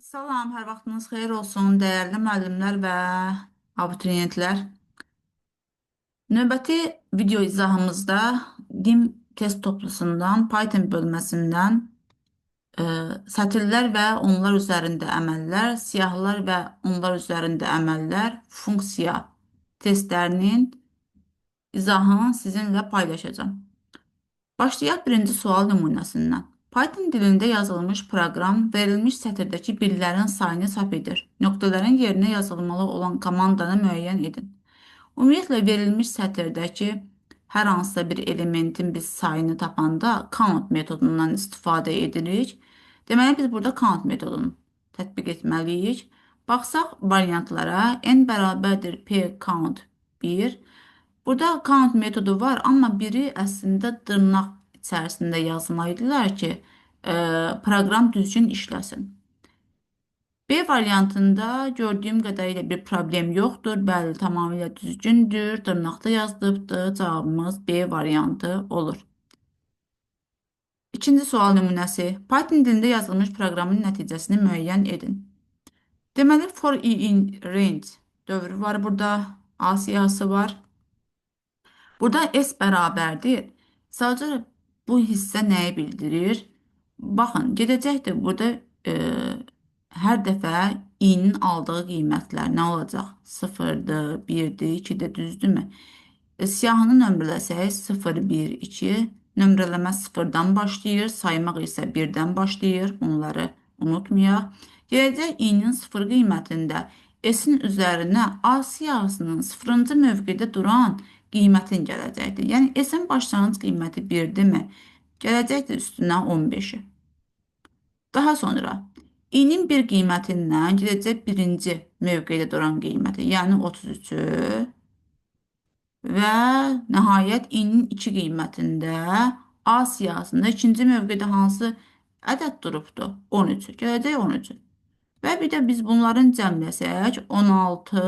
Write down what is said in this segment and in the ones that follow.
Salam, hər vaxtınız xeyir olsun, dəyərli müəllimlər və abituriyentlər. Növbəti video izahımızda dim test toplusundan, Python bölməsindən e, sətirlər və onlar üzərində əməllər, siyahılar və onlar üzərində əməllər, funksiya testlərinin izahını sizinlə paylaşacağım. Başlayaq birinci sual nümunəsindən. Python dilində yazılmış proqram verilmiş sətirdəki birlərin sayını çap edir. Nöqtələrin yerinə yazılmalı olan komandanı müəyyən edin. Ümumiyyətlə, verilmiş sətirdəki hər hansısa bir elementin biz sayını tapanda count metodundan istifadə edirik. Deməli, biz burada count metodunu tətbiq etməliyik. Baxsaq variantlara n bərabərdir p count 1. Burada count metodu var, amma biri əslində dırnaq içərisində yazmalıydılar ki, proqram düzgün işləsin. B variantında gördüyüm qədərilə bir problem yoxdur. Bəli, tamamilə düzgündür. Dırnaqda yazılıbdır. Cavabımız B variantı olur. İkinci sual nümunəsi. Python dilində yazılmış proqramın nəticəsini müəyyən edin. Deməli, for i in range dövrü var burada. A siyahısı var. Burada S bərabərdir. Sadəcə bu hissə nəyi bildirir? Baxın, gedəcəkdir. Burada e, hər dəfə i-nin aldığı qiymətlər nə olacaq? 0-dır, 1-dir, 2-dir, düzdürmü? Siyahını nömrələsək 0, 1, 2, nömrələmə 0-dan başlayır, saymaq isə 1-dən başlayır. Bunları unutmayaq. Gələcək i-nin 0 qiymətində S-in üzərinə A siyahısının 0-cı mövqedə duran qiymətin gələcəkdir. Yəni S-in başlanğıc qiyməti 1-dirmi? Gələcəkdir üstünə 15-i. Daha sonra i-nin bir qiymətindən gedəcək birinci mövqedə duran qiyməti, yəni 33-ü və nəhayət i-nin 2 qiymətində A siyahısında ikinci mövqedə hansı ədəd durubdur? 13-ü. Gələcək 13-ü. Və bir də biz bunların cəmləsək 16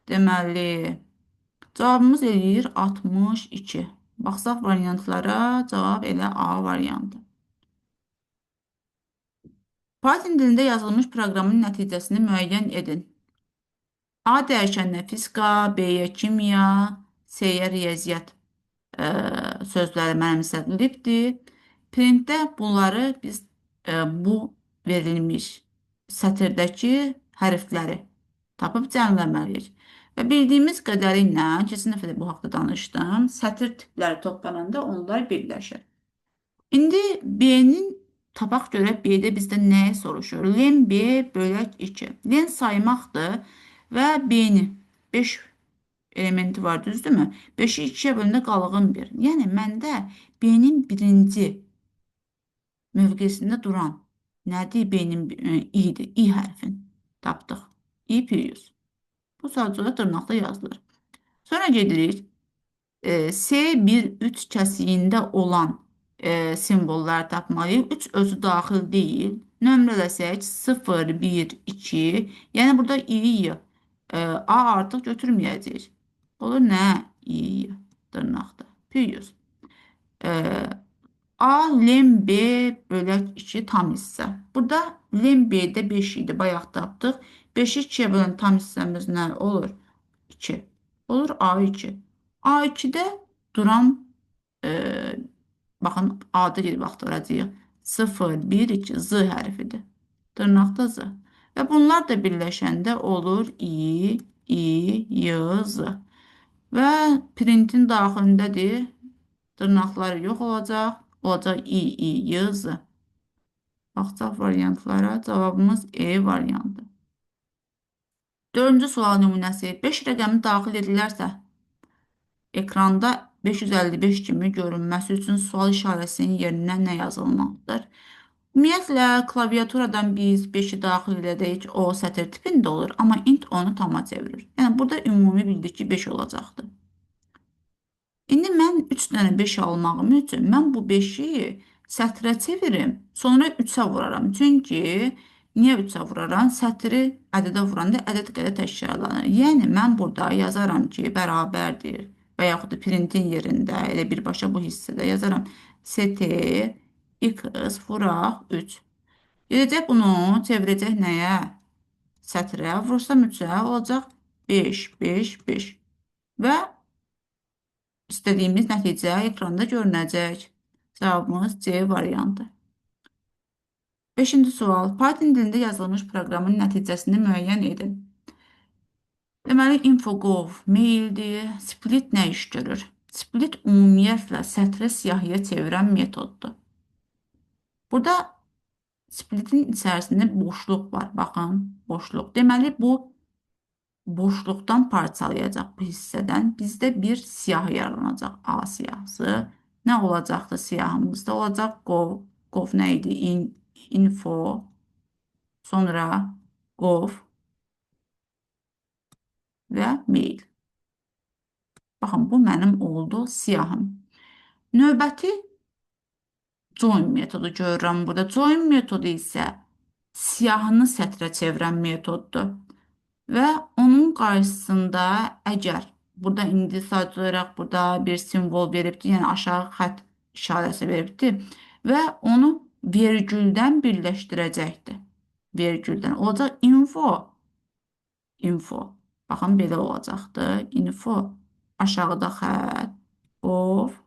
deməli cavabımız eləyir 62. Baxsaq variantlara cavab elə A variantı. Python dilində yazılmış proqramın nəticəsini müəyyən edin. A dəyişəninə fizika, B-yə kimya, C-yə riyaziyyat sözləri mənimsədilibdir. Printdə bunları biz bu verilmiş sətirdəki hərfləri tapıb cəmləməliyik. Və bildiyimiz qədərilə, keçən dəfə də bu haqda danışdım, sətir tipləri toplananda onlar birləşir. İndi B-nin tapaq görək B-də bizdə nəyi soruşur? Len B bölək 2. Len saymaqdır və B-ni 5 elementi var, düzdürmü? 5-i 2-yə bölündə qalığın 1. Yəni məndə B-nin birinci mövqesində duran nədir? B-nin i-dir. İ hərfin tapdıq. İ periyus. Bu sadəcə dırnaqda yazılır. Sonra gedirik. S1-3 kəsiyində olan simvolları tapmalıyıq. 3 özü daxil deyil. Nömrələsək 0, 1, 2. Yəni burada i-yi A artıq götürməyəcəyik. Olur nə? i dırnaqda. Periyus. A lem B bölək 2 tam hissə. Burada lem B'də 5 idi. Bayaq tapdıq. 5-i 2-yə bölən tam hissəmiz nə olur? 2. Olur A2. A2-də duran baxın A-da gedib axtaracağıq. 0, 1, 2 Z hərfidir. Dırnaqda Z. Və bunlar da birləşəndə olur I, Y, Z. Və printin daxilindədir. Dırnaqları yox olacaq. Olacaq I, Y, Z. Baxacaq variantlara. Cavabımız E variantı. Dördüncü sual nümunəsi. 5 rəqəmi daxil edilərsə, ekranda 555 kimi görünməsi üçün sual işarəsinin yerinə nə yazılmalıdır? Ümumiyyətlə, klaviaturadan biz 5-i daxil edək, o sətir tipində olur, amma int onu tama çevirir. Yəni, burada ümumi bildik ki, 5 olacaqdır. İndi mən 3 dənə 5 almağım üçün mən bu 5-i sətrə çevirim, sonra 3-ə vuraram. Çünki niyə 3-ə vuraram? Sətri ədədə vuranda ədəd qədər təkrarlanır. Yəni, mən burada yazaram ki, bərabərdir və yaxud da printin yerində elə birbaşa bu hissədə yazaram. ST x vuraq 3. Gedəcək bunu çevirəcək nəyə? Sətrə. Vursam 3-ə olacaq 5, 5, 5. Və istədiyimiz nəticə ekranda görünəcək. Cavabımız C variantı. Beşinci sual. Python dilində yazılmış proqramın nəticəsini müəyyən edin. Deməli, infogov maildir. Split nə iş görür? Split ümumiyyətlə sətri siyahıya çevirən metoddur. Burada splitin içərisində boşluq var. Baxın, boşluq. Deməli, bu boşluqdan parçalayacaq bu hissədən bizdə bir siyahı yaranacaq. A siyahısı. Nə olacaqdı siyahımızda? Olacaq gov. Gov nə idi? Info. Sonra gov və mail. Baxın, bu mənim oldu siyahım. Növbəti join metodu görürəm burada. Join metodu isə siyahını sətrə çevirən metoddur. Və onun qarşısında əgər burada indi sadəcə olaraq burada bir simvol veribdir, yəni aşağı xətt işarəsi veribdir və onu vergüldən birləşdirəcəkdir. Vergüldən. Olacaq info. Info. Baxın, belə olacaqdır. Info. Aşağıda xətt. Of.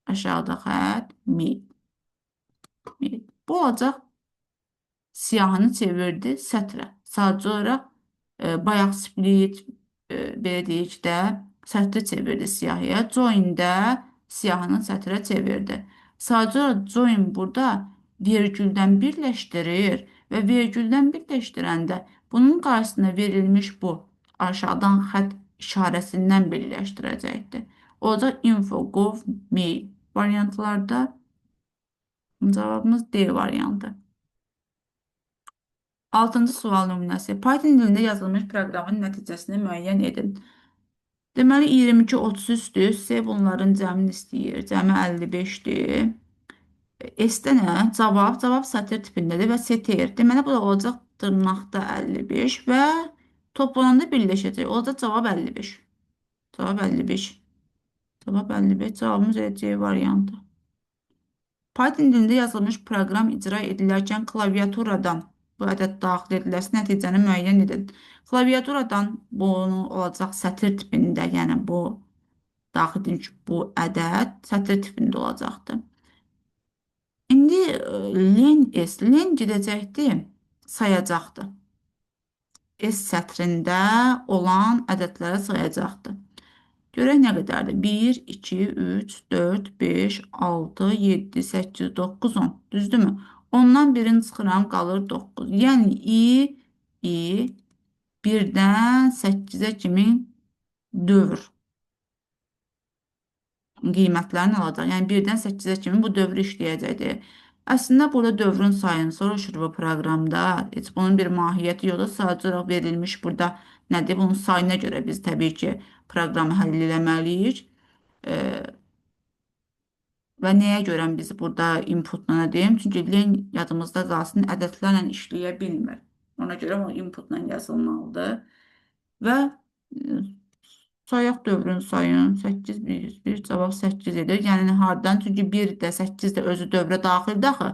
Aşağıda xətt. Mid. Mid. Bu olacaq siyahını çevirdi sətrə. Sadəcə olaraq bayaq split belə deyək də sətri çevirdi siyahıya. Join də siyahını sətrə çevirdi. Sadəcə olaraq join burada vergüldən birləşdirir və vergüldən birləşdirəndə bunun qarşısına verilmiş bu aşağıdan xətt işarəsindən birləşdirəcəkdir. Olacaq info, gov, mail variantlarda cavabımız D variantı. Altıncı sual nümunəsi. Python dilində yazılmış proqramın nəticəsini müəyyən edin. Deməli, 22, 33-dür. C bunların cəmini istəyir. Cəmi 55-dir. S-də nə? Cavab. Cavab sətir tipindədir və STR. Deməli, bu da olacaq dırnaqda 55 və toplananda birləşəcək. Olacaq cavab 55. Cavab 55. Cavab 55. Cavabımız C variantı. Python dilində yazılmış proqram icra edilərkən klaviaturadan bu ədəd daxil edilərsə nəticəni müəyyən edin. Klaviaturadan bunu olacaq sətir tipində, yəni bu daxil edilmiş bu ədəd sətir tipində olacaqdır. İndi len gedəcəkdir, sayacaqdır. S sətrində olan ədədləri sayacaqdır. Görək nə qədərdir? 1, 2, 3, 4, 5, 6, 7, 8, 9, 10. Düzdürmü? Ondan birini çıxıram, qalır 9. Yəni i 1-dən 8-ə kimi dövr qiymətlərini alacaq. Yəni 1-dən 8-ə kimi bu dövrü işləyəcəkdir. Əslində burada dövrün sayını soruşur bu proqramda. Heç bunun bir mahiyyəti yoxdur. Sadəcə olaraq verilmiş burada nədir? Bunun sayına görə biz təbii ki proqramı həll eləməliyik. Və nəyə görə biz burada inputla nə deyim? Çünki len yadımızda qalsın, ədədlərlə işləyə bilmir. Ona görə o inputla yazılmalıdır. Və sayaq dövrün sayın 8, 1, cavab 8 edir. Yəni hardan? Çünki 1 də 8 də özü dövrə daxildir axı.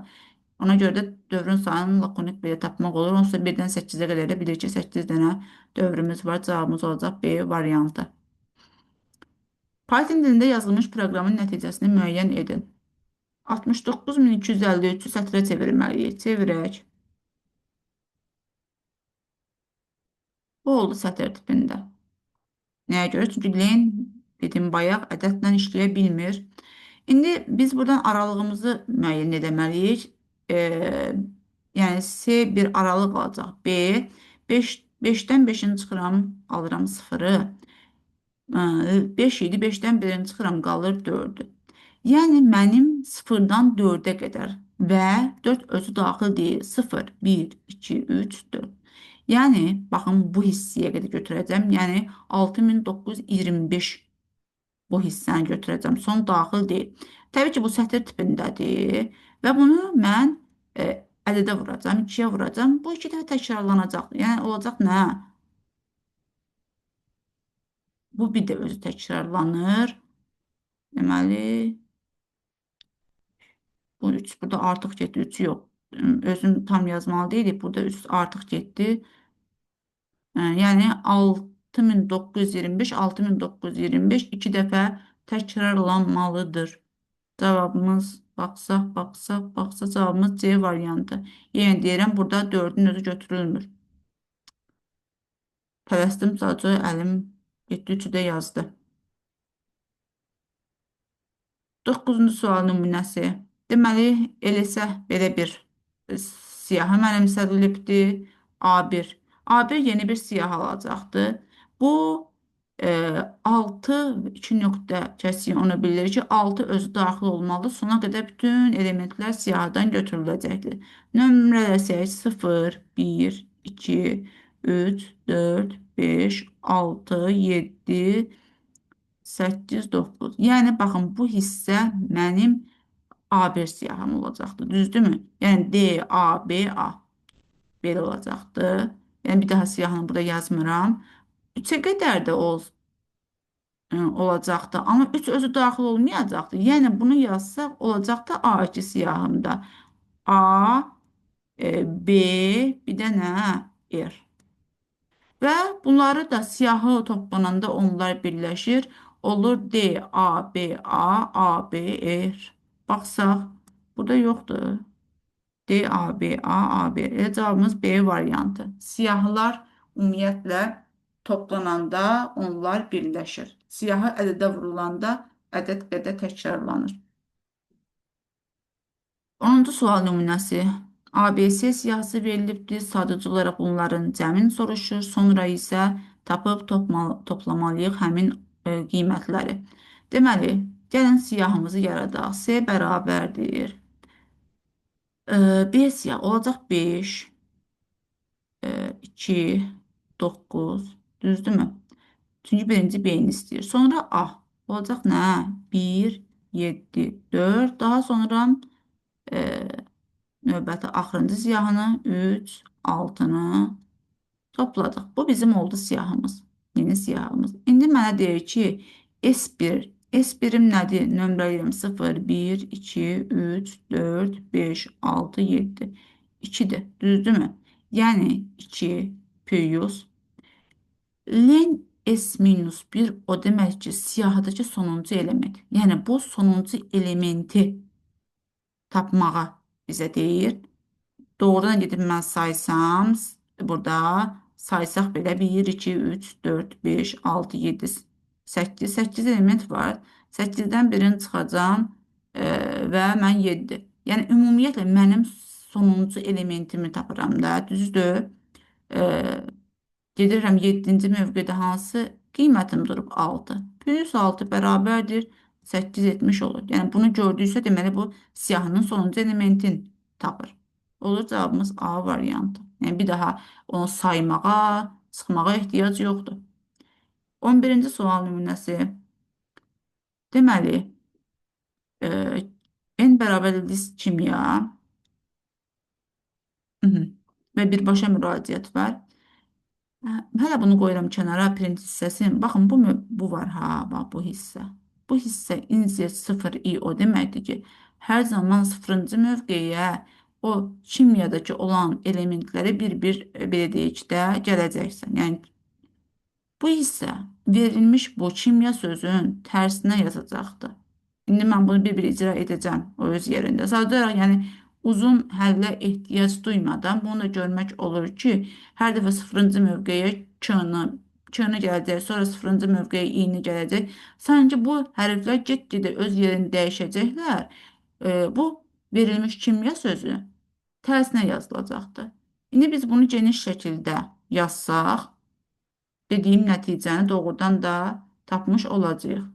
Ona görə də dövrün sayını lakonik belə tapmaq olur. Onsuz da 1-dən 8-ə qədər də bilir ki, 8 dənə dövrümüz var. Cavabımız olacaq B variantı. Python dilində yazılmış proqramın nəticəsini müəyyən edin. 69253-ü sətrə çevirməliyik. Çevirək. Bu oldu sətr tipində. Nəyə görə? Çünki len dedim bayaq ədədlə işləyə bilmir. İndi biz buradan aralığımızı müəyyən edəməliyik. Yəni C bir aralıq alacaq. B 5-dən 5-ini çıxıram, alıram 0-ı. 5 idi, 5-dən 1-ini çıxıram, qalır 4-ü. Yəni mənim 0-dan 4-ə qədər və 4 özü daxil deyil. 0, 1, 2, 3, 4. Yəni, baxın, bu hissəyə qədər götürəcəm. Yəni, 6925 bu hissəni götürəcəm. Son daxil deyil. Təbii ki, bu sətir tipindədir və bunu mən ədədə vuracam, 2-yə vuracam. Bu 2 dəfə təkrarlanacaq. Yəni, olacaq nə? Bu bir də özü təkrarlanır. Deməli, bu 3 burada artıq getdi, 3 yox. özüm tam yazmalı deyil. Burada 3 artıq getdi. Yəni 6925, 6925 2 dəfə təkrarlanmalıdır. Cavabımız baxsaq, cavabımız C variantı. Yəni deyirəm, burada 4-ün özü götürülmür. Tələsdim, sadəcə əlim getdi 3-ü də yazdı. 9-cu sual nümunəsi. Deməli, eləsə belə bir siyahı mənimsədilibdir. A1. A1 yeni bir siyah alacaqdır. Bu 6 2 nöqtə kəsiyi onu bildirir ki, 6 özü daxil olmalı. Sona qədər bütün elementlər siyahıdan götürüləcəkdir. Nömrələr siyahı 0, 1, 2, 3, 4, 5, 6, 7, 8, 9. Yəni, baxın, bu hissə mənim A1 siyahım olacaqdır. Düzdürmü? Yəni, D, A, B, A. Belə olacaqdır. Yəni, bir daha siyahını burada yazmıram. 3-ə qədər də olacaqdır. Amma 3 özü daxil olmayacaqdır. Yəni, bunu yazsaq, olacaqdır A2 siyahımda. A, B, bir də nə? R. Və bunları da siyahı toplananda onlar birləşir. Olur D, A, B, A, A, B, R. Baxsaq, burada yoxdur. D, A, B, A, A, B. Elə cavabımız B variantı. Siyahılar ümumiyyətlə toplananda onlar birləşir. Siyahı ədədə vurulanda ədəd qədə təkrarlanır. 10-cu sual nümunəsi. ABC siyahısı verilibdir. Sadəcə olaraq bunların cəmin soruşur. Sonra isə tapıb toplamalıyıq həmin qiymətləri. Deməli, gəlin siyahımızı yaradaq. C bərabərdir. B siyah olacaq 5, 2, 9. Düzdürmü? Çünki birinci B-ni istəyir. Sonra A olacaq nə? 1, 7, 4. Daha sonra növbəti axırıncı siyahını 3, 6-nı topladıq. Bu bizim oldu siyahımız. Yeni siyahımız. İndi mənə deyir ki, S1. S1-im nədir? Nömrələyirəm 0, 1, 2, 3, 4, 5, 6, 7. 2-dir. Düzdürmü? Yəni 2 plus len S-1 o demək ki, siyahıdakı sonuncu element. Yəni bu sonuncu elementi tapmağa bizə deyir. Doğrudan gedib mən saysam, burada saysaq belə 1, 2, 3, 4, 5, 6, 7, 8. 8 element var. 8-dən birini çıxacam və mən 7. Yəni, ümumiyyətlə mənim sonuncu elementimi tapıram da, düzdür? Gedirəm 7-ci mövqedə hansı qiymətim durub 6. Plus 6 bərabərdir 8 etmiş olur. Yəni, bunu gördüysə, deməli bu siyahının sonuncu elementin tapır. Olur cavabımız A variantı. Yəni bir daha onu saymağa, çıxmağa ehtiyac yoxdur. 11-ci sual nümunəsi. Deməli, e, n bərabərdir kimya və birbaşa müraciət var. Hələ bunu qoyuram kənara, print hissəsini. Baxın, bu var, bax, bu hissə. Bu hissə inzet 0 i o deməkdir ki, hər zaman 0-cı mövqeyə o kimyadakı olan elementləri bir-bir, belə deyək də, gələcəksən. Yəni, bu hissə verilmiş bu kimya sözün tərsinə yazacaqdır. İndi mən bunu bir-bir icra edəcəm o öz yerində. Sadəcə olaraq, yəni, uzun həllə ehtiyac duymadan bunu da görmək olur ki, hər dəfə 0-cı mövqeyə k-ni gələcək, sonra 0-cı mövqeyə i-ni gələcək. Sanki bu hərflər get-gedə öz yerini dəyişəcəklər. Bu verilmiş kimya sözü tərsinə yazılacaqdır. İndi biz bunu geniş şəkildə yazsaq, dediyim nəticəni doğrudan da tapmış olacağıq.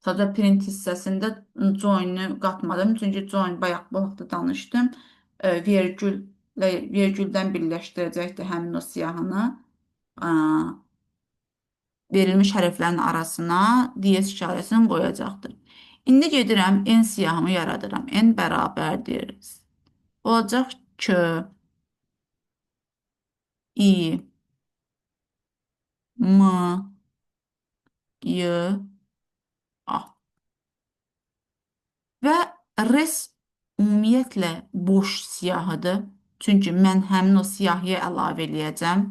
Sadəcə print hissəsində join-ı qatmadım. Çünki join bayaq bu vaxtda danışdım. Vergüldən birləşdirəcəkdir həmin o siyahını. Verilmiş hərflərin arasına DS işarəsini qoyacaqdır. İndi gedirəm, N siyahımı yaradıram. N bərabərdir. Olacaq K, I, M, Y, A. Və res ümumiyyətlə boş siyahıdır. Çünki mən həmin o siyahıya əlavə eləyəcəm.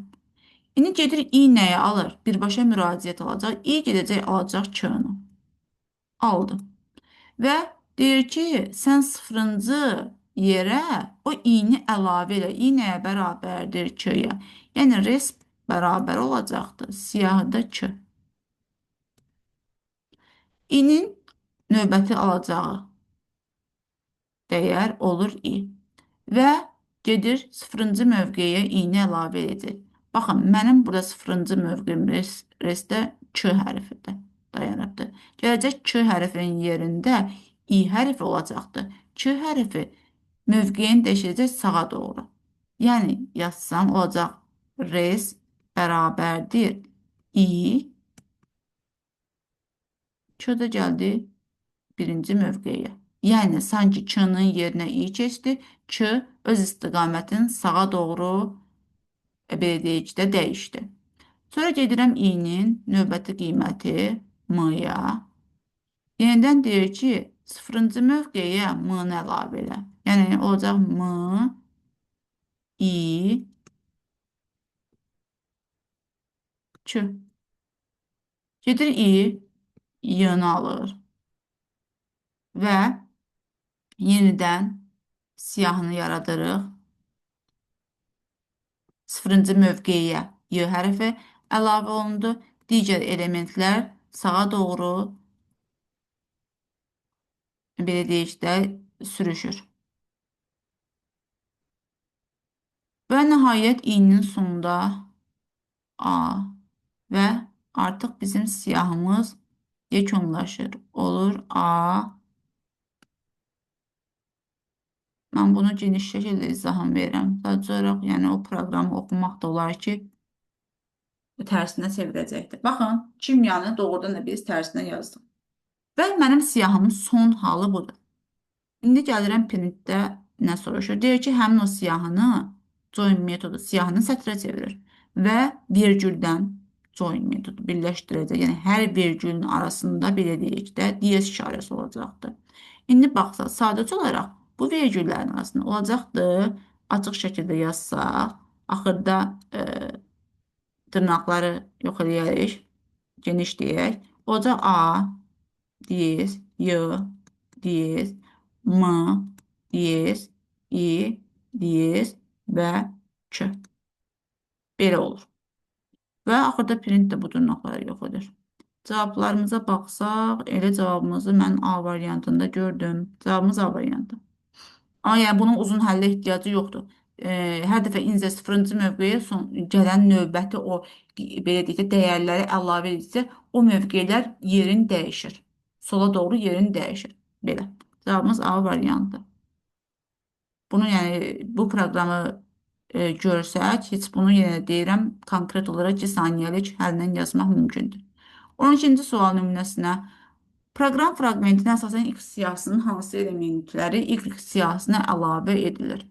İndi gedir i nəyə alır? Birbaşa müraciət alacaq. İ gedəcək alacaq k-nı. Aldı. Və deyir ki, sən sıfırıncı yerə o i-ni əlavə elə. İ nəyə bərabərdir? K-yə. Yəni res bərabər olacaqdır. Siyahıda k. İ-nin növbəti alacağı dəyər olur i. Və gedir sıfırıncı mövqeyə i-ni əlavə edəcək. Baxın, mənim burada sıfırıncı mövqeyim restdə k hərfidir, dayanıbdır. Gələcək k hərfinin yerində i hərfi olacaqdır. K hərfi mövqeyin dəyişəcək sağa doğru. Yəni, yazsam olacaq res bərabərdir i, k də gəldi birinci mövqeyə. Yəni, sanki k-nın yerinə i keçdi, k öz istiqamətini sağa doğru belə deyək də dəyişdi. Sonra gedirəm i-nin növbəti qiyməti m-ya. Yenidən deyir ki, sıfırıncı mövqeyə m-nı əlavə elə. Yəni, olacaq m, i, k. Gedir i, y-nı alır və yenidən siyahını yaradırıq. Sıfırıncı mövqeyə y hərfi əlavə olundu. Digər elementlər sağa doğru belə deyək də sürüşür. Və nəhayət i-nin sonunda a və artıq bizim siyahımız yekunlaşır. Olur a. Mən bunu geniş şəkildə izahını verirəm. Sadəcə olaraq, yəni o proqramı oxumaq da olar ki, tərsinə çevirəcəkdir. Baxın, kimyanı doğrudan da biz tərsinə yazdıq. Və mənim siyahımın son halı budur. İndi gəlirəm printdə nə soruşur? Deyir ki, həmin o siyahını join metodu siyahını sətrə çevirir və vergüldən join metodu birləşdirəcək. Yəni, hər vergülün arasında belə deyək də DS işarəsi olacaqdır. İndi baxsaq, sadəcə olaraq bu vergüllərin arasında olacaqdır. Açıq şəkildə yazsaq, axırda dırnaqları yox edəyək, geniş deyək. Olacaq A, diyez, Y, diyez, M, diyez, I, diyez və K. Belə olur. Və axırda print də bu dırnaqları yox edir. Cavablarımıza baxsaq, elə cavabımızı mən A variantında gördüm. Cavabımız A variantı. Amma yəni bunun uzun həllə ehtiyacı yoxdur. Hər dəfə incə sıfırıncı mövqeyə gələn növbəti o belə deyək də dəyərləri əlavə edilsə, o mövqelər yerini dəyişir. Sola doğru yerini dəyişir. Belə. Cavabımız A variantı. Bunu yəni bu proqramı görsək, heç bunu yenə deyirəm, konkret olaraq 2 saniyəlik həllə yazmaq mümkündür. 12-ci sual nümunəsinə proqram fraqmentinə əsasən X siyahısının hansı elementləri Y siyahısına əlavə edilir?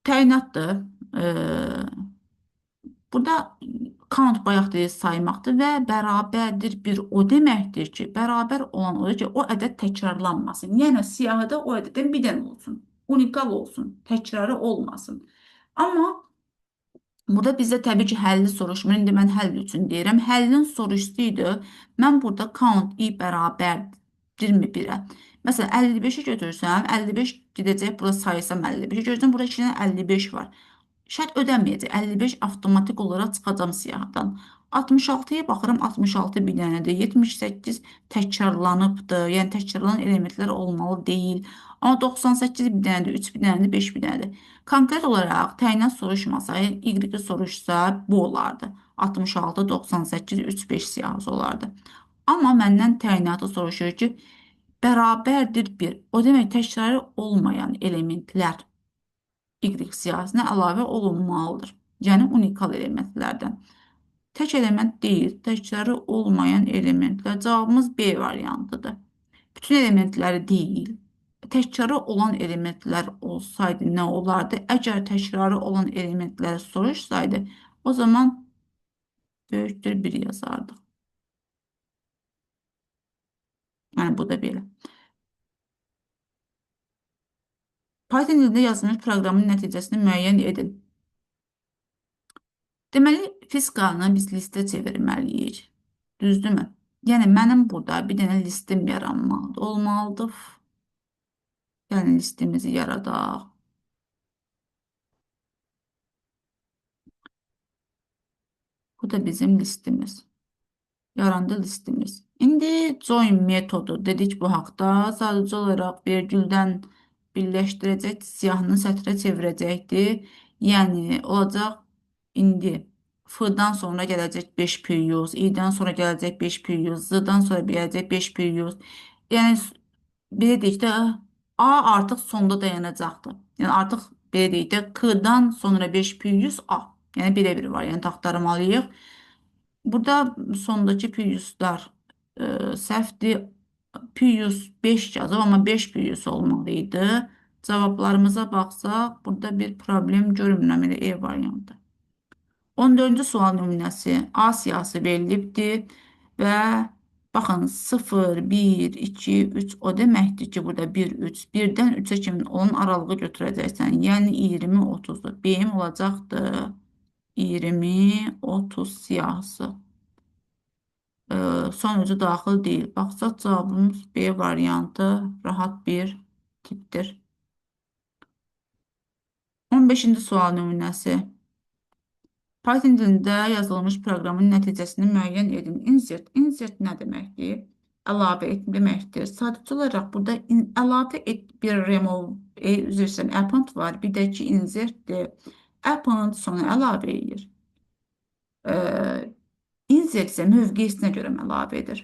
Təyinatdır. Burada count bayaq deyil saymaqdır və bərabərdir bir o deməkdir ki, bərabər olan odur ki, o ədəd təkrarlanmasın. Yəni, siyahıda o ədəddən bir dənə olsun, unikal olsun, təkrarı olmasın. Amma burada bizdə təbii ki, həlli soruşmur. İndi mən həll üçün deyirəm. Həllin soruşsaydı, mən burada count i bərabərdirmi 1-ə? Məsələn, 55-i götürsəm, 55 gedəcək, burada sayısam 55-i götürsəm, burada 2 dənə 55 var. Şərt ödənməyəcək. 55 avtomatik olaraq çıxacam siyahıdan. 66-ya baxıram, 66 bir dənədir. 78 təkrarlanıbdır. Yəni, təkrarlanan elementlər olmalı deyil. Amma 98 bir dənədir, 3 bir dənədir, 5 bir dənədir. Konkret olaraq təyinat soruşmasa, Y-i soruşsa bu olardı. 66, 98, 3, 5 siyahısı olardı. Amma məndən təyinatı soruşur ki, bərabərdir 1. O demək, təkrarı olmayan elementlər Y siyahısına əlavə olunmalıdır. Yəni, unikal elementlərdən. Tək element deyil, təkrarı olmayan elementlər. Cavabımız B variantıdır. Bütün elementləri deyil, təkrarı olan elementlər olsaydı nə olardı? Əgər təkrarı olan elementləri soruşsaydı, o zaman böyükdür 1 yazardıq. Yəni, bu da belə. Python dilində yazılmış proqramın nəticəsini müəyyən edin. Deməli, fiskalını biz listə çevirməliyik. Düzdürmü? Yəni, mənim burada bir dənə listim yaranmalıdır, olmalıdır. Yəni, listimizi yaradaq. Bu da bizim listimiz. Yarandı listimiz. İndi join metodu dedik bu haqda. Sadəcə olaraq vergüldən birləşdirəcək, siyahını sətrə çevirəcəkdir. Yəni olacaq indi f-dan sonra gələcək 5 period, i-dən sonra gələcək 5 period, z-dan sonra gələcək 5 period. Yəni belə deyək də a artıq sonda dayanacaqdır. Yəni artıq belə deyək də k-dan sonra 5 period a. Yəni belə bir variant axtarmalıyıq. Burada sondakı piyuslar səhvdir. Piyus 5 yazıb, amma 5 piyus olmalıydı. Cavablarımıza baxsaq, burada bir problem görünmürəm, elə E variantı. 14-cü sual nümunəsi A siyahısı verilibdir və baxın 0, 1, 2, 3 o deməkdir ki, burada 1, 3, 1-dən 3-ə kimi olan aralığı götürəcəksən. Yəni 20, 30-dur. B-im olacaqdır 20, 30 siyahısı. Sonucu daxil deyil. Baxsaq cavabımız B variantı rahat bir tipdir. 15-ci sual nümunəsi. Python dilində yazılmış proqramın nəticəsini müəyyən edin. Insert. Insert nə deməkdir? Əlavə et deməkdir. Sadəcə olaraq burada əlavə et bir remove, üzr istəyirəm, append var. Bir də ki, insertdir. Append sona əlavə edir. Insert isə mövqeyisinə görə əlavə edir.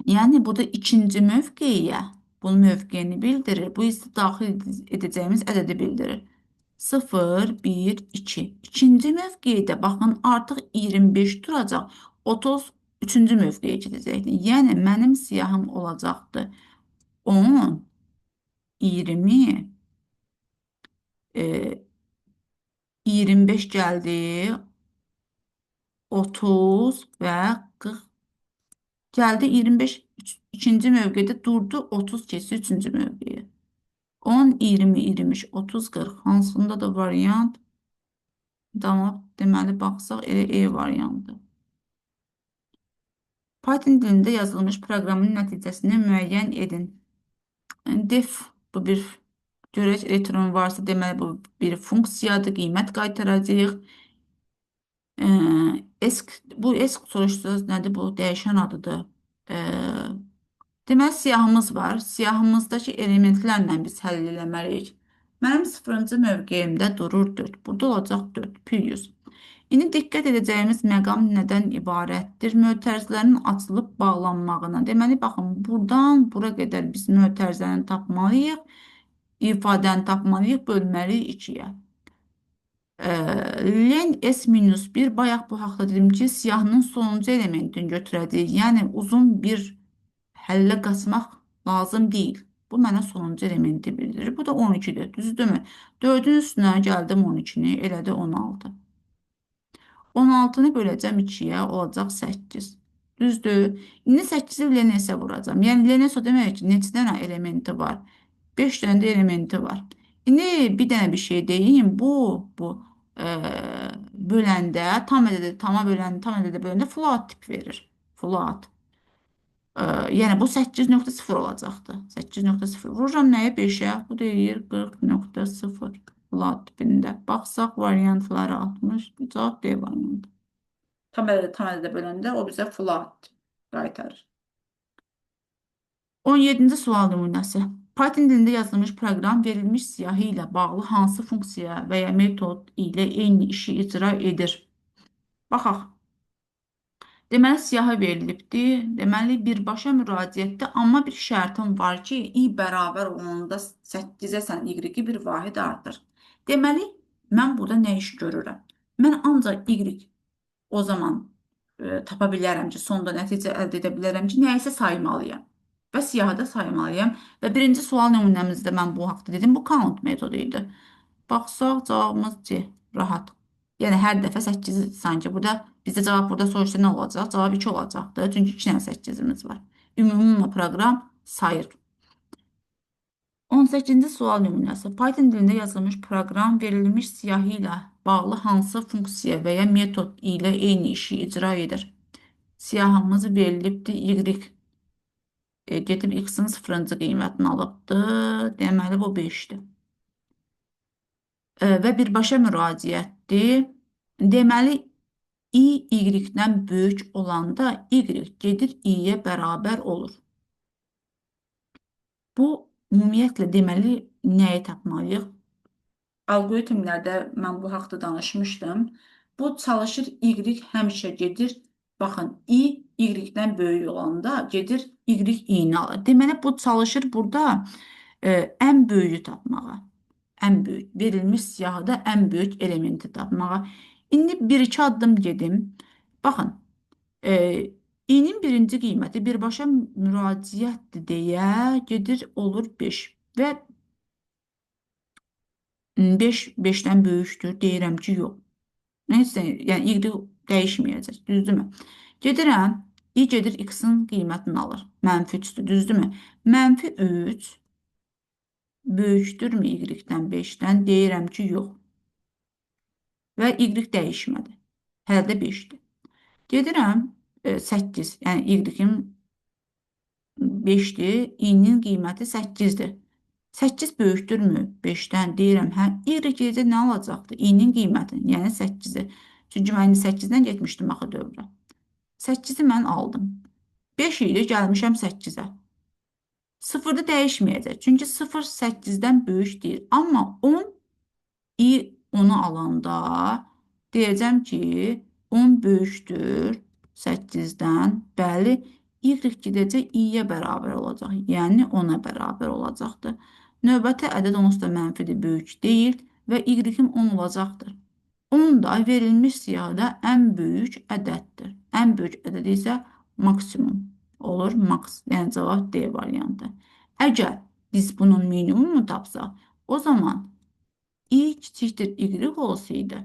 Yəni burada ikinci mövqeyə bunun mövqeyini bildirir. Bu isə daxil edəcəyimiz ədədi bildirir. 0, 1, 2. İkinci mövqedə baxın artıq 25 duracaq. 30 üçüncü mövqeyə gedəcəkdir. Yəni mənim siyahım olacaqdır. 10, 20, 25 gəldi, 30 və 40 gəldi. 25 ikinci mövqedə durdu, 30 keçdi üçüncü mövqeyə. 10, 20, 23, 30, 40 hansında da variant deməli baxsaq elə E variantı. Python dilində yazılmış proqramın nəticəsini müəyyən edin. Def bu bir görək elektron varsa deməli bu bir funksiyadır, qiymət qaytaracaq. Bu esk soruşacağız nədir bu dəyişən adıdır. Deməli, siyahımız var. Siyahımızdakı elementlərlə biz həll eləməliyik. Mənim 0-cı mövqeyimdə durur 4. Burada olacaq 4, P100. İndi diqqət edəcəyimiz məqam nədən ibarətdir? Mötərizələrin açılıb bağlanmağına. Deməli, baxın, buradan bura qədər biz mötərizəni tapmalıyıq. İfadəni tapmalıyıq, bölməliyik 2-yə. Len S-1 bayaq bu haqda dedim ki, siyahının sonuncu elementini götürəcəyik. Yəni, uzun bir həllə qaçmaq lazım deyil. Bu mənə sonuncu elementi bildirir. Bu da 12-dir, düzdürmü? 4-ün üstünə gəldim 12-ni, elədi 16. 16-nı böləcəm 2-yə, olacaq 8. Düzdür. İndi 8-i Lenesə vuracam. Yəni, Lenes o demək ki, neçə dənə elementi var? 5 dənə də elementi var. İndi bir dənə bir şey deyim. Bu böləndə, tam ədədə, tama böləndə, tam ədədə böləndə float tip verir. Float. Yəni bu 8.0 olacaqdır. 8.0 vururam nəyə? 5-ə. Bu deyir 40.0 float tipində. Baxsaq variantları 60. Cavab D variantı. Tam ədədə böləndə o bizə float qaytarır. 17-ci sual nümunəsi. Python dilində yazılmış proqram verilmiş siyahı ilə bağlı hansı funksiya və ya metod ilə eyni işi icra edir? Baxaq. Deməli, siyahı verilibdir. Deməli, birbaşa müraciətdə, amma bir şərtim var ki, i bərabər olanda 8-ə sən y-i bir vahid artır. Deməli, mən burada nə iş görürəm? Mən ancaq y o zaman tapa bilərəm ki, sonda nəticə əldə edə bilərəm ki, nəyisə saymalıyam və siyahıda saymalıyam. Və birinci sual nümunəmizdə mən bu haqda dedim, bu count metodu idi. Baxsaq, cavabımız C, rahat. Yəni, hər dəfə 8 sanki burada, bizdə cavab burada soruşsa nə olacaq? Cavab 2 olacaqdır, çünki 2 dənə 8-imiz var. Ümumi proqram sayır. 18-ci sual nümunəsi. Python dilində yazılmış proqram verilmiş siyahı ilə bağlı hansı funksiya və ya metod ilə eyni işi icra edir? Siyahımız verilibdir. Y gedib x-in sıfırıncı qiymətini alıbdı. Deməli, bu 5-dir. Və birbaşa müraciətdir. Deməli, i y-dən böyük olanda y gedir i-yə bərabər olur. Bu, ümumiyyətlə deməli, nəyi tapmalıyıq? Alqoritmlərdə mən bu haqda danışmışdım. Bu çalışır y həmişə gedir. Baxın, i y-dən böyük olanda gedir y i-ni alır. Deməli, bu çalışır burada ən böyüyü tapmağa. Ən böyük, verilmiş siyahıda ən böyük elementi tapmağa. İndi bir-iki addım gedim. Baxın, i-nin birinci qiyməti birbaşa müraciətdir deyə gedir olur 5 və 5 5-dən böyükdür. Deyirəm ki, yox. Nəysə, yəni y dəyişməyəcək, düzdürmü? Gedirəm, i gedir x-in qiymətini alır. Mənfi 3-dür, düzdürmü? Mənfi 3 böyükdürmü y-dən 5-dən? Deyirəm ki, yox. Və y dəyişmədi. Hələ də 5-dir. Gedirəm 8, yəni y-in 5-dir, i-nin qiyməti 8-dir. 8 böyükdürmü 5-dən? Deyirəm, hə, y gedəcək nə alacaqdır? I-nin qiymətini, yəni 8-i. Çünki mən 8-dən getmişdim axı dövrə. 8-i mən aldım. 5 ilə gəlmişəm 8-ə. 0-da dəyişməyəcək. Çünki 0 8-dən böyük deyil. Amma 10 i onu alanda deyəcəm ki, 10 böyükdür 8-dən. Bəli, y gedəcək i-yə bərabər olacaq. Yəni 10-a bərabər olacaqdır. Növbəti ədəd onsuz da mənfidir, böyük deyil və y-im 10 olacaqdır. 10 da verilmiş siyahıda ən böyük ədəddir. Ən böyük ədəd isə maksimum olur. Max, yəni cavab D variantı. Əgər biz bunun minimumunu tapsaq, o zaman i kiçikdir y olsaydı,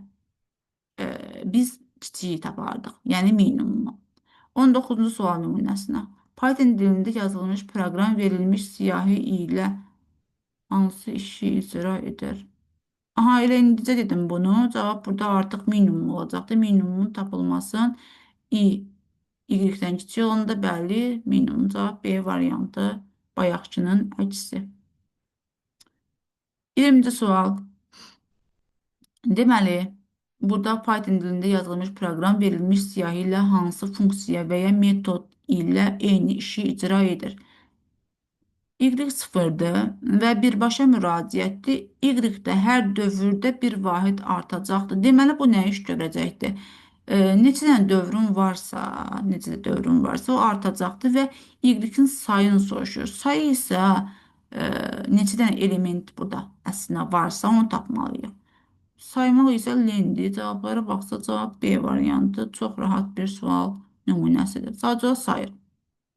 biz kiçiyi tapardıq, yəni minimumu. 19-cu sual nümunəsinə. Python dilində yazılmış proqram verilmiş siyahı ilə hansı işi icra edir? Aha, elə indicə dedim bunu. Cavab burada artıq minimum olacaqdır. Minimumun tapılmasın. Y-dən kiçik olanda bəli, minimum cavab B variantı bayaqçının əksi. 20-ci sual. Deməli, burada Python dilində yazılmış proqram verilmiş siyahı ilə hansı funksiya və ya metod ilə eyni işi icra edir? Y 0-dır və birbaşa müraciətdir. Y də hər dövrdə bir vahid artacaqdır. Deməli, bu nə iş görəcəkdir? Neçə dənə dövrün varsa, o artacaqdır və y-in sayını soruşur. Sayı isə neçə dənə element burada əslində varsa, onu tapmalıyıq. Saymaq isə lendir. Cavablara baxsa, cavab B variantı çox rahat bir sual nümunəsidir. Sadəcə sayır.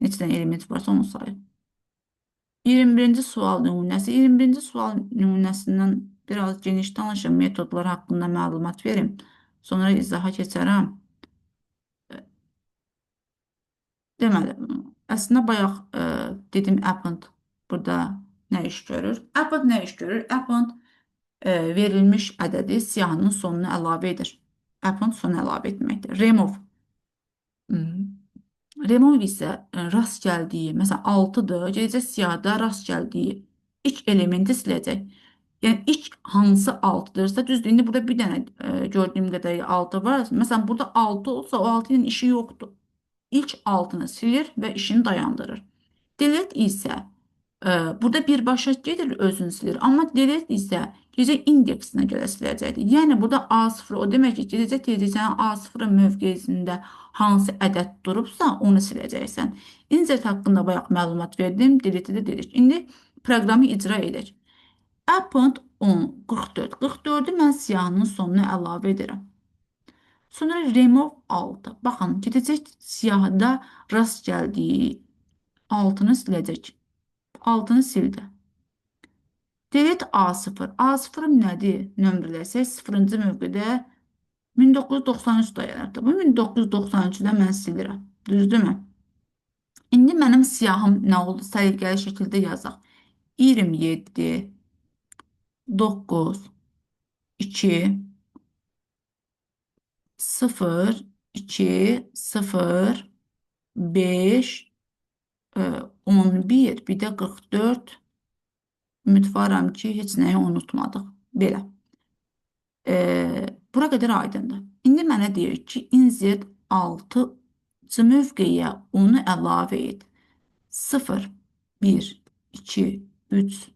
Neçə dənə element varsa, onu sayır. 21-ci sual nümunəsi. 21-ci sual nümunəsindən biraz geniş danışım, metodlar haqqında məlumat verim. Sonra izaha keçərəm. Deməli, əslində bayaq dedim append burada nə iş görür? Append nə iş görür? Append verilmiş ədədi siyahının sonuna əlavə edir. Append sonu əlavə etməkdir. Remove. Remove isə rast gəldiyi, məsələn 6-dır, gedəcək siyahıda rast gəldiyi ilk elementi siləcək. Yəni ilk hansı 6-dırsa, düzdür, indi burada bir dənə gördüyüm qədər 6 var. Məsələn, burada 6 olsa, o 6 ilə işi yoxdur. İlk 6-nı silir və işini dayandırır. Delete isə burada birbaşa gedir, özünü silir. Amma delete isə gecə indeksinə görə siləcəkdir. Yəni burada A0, o demək ki, gedəcək sənin A0 mövqeyisində hansı ədəd durubsa, onu siləcəksən. Insert haqqında bayaq məlumat verdim, delete də dedik. İndi proqramı icra edək. Append 10, 44. 44-ü mən siyahının sonuna əlavə edirəm. Sonra remove 6. Baxın, gedəcək siyahıda rast gəldiyi 6-nı siləcək. 6-nı sildi. Delete A0. A0 nədir? Nömrələsək 0-cı mövqedə 1993 dayanırdı. Bu 1993-də mən silirəm. Düzdürmü? İndi mənim siyahım nə oldu? Səliqəli şəkildə yazaq. 27, 9, 2, 0, 2, 0, 5, 11, bir də 44. Ümidvaram ki, heç nəyi unutmadıq. Belə. Bura qədər aydındır. İndi mənə deyir ki, insert 6 mövqeyə onu əlavə et. 0, 1, 2, 3,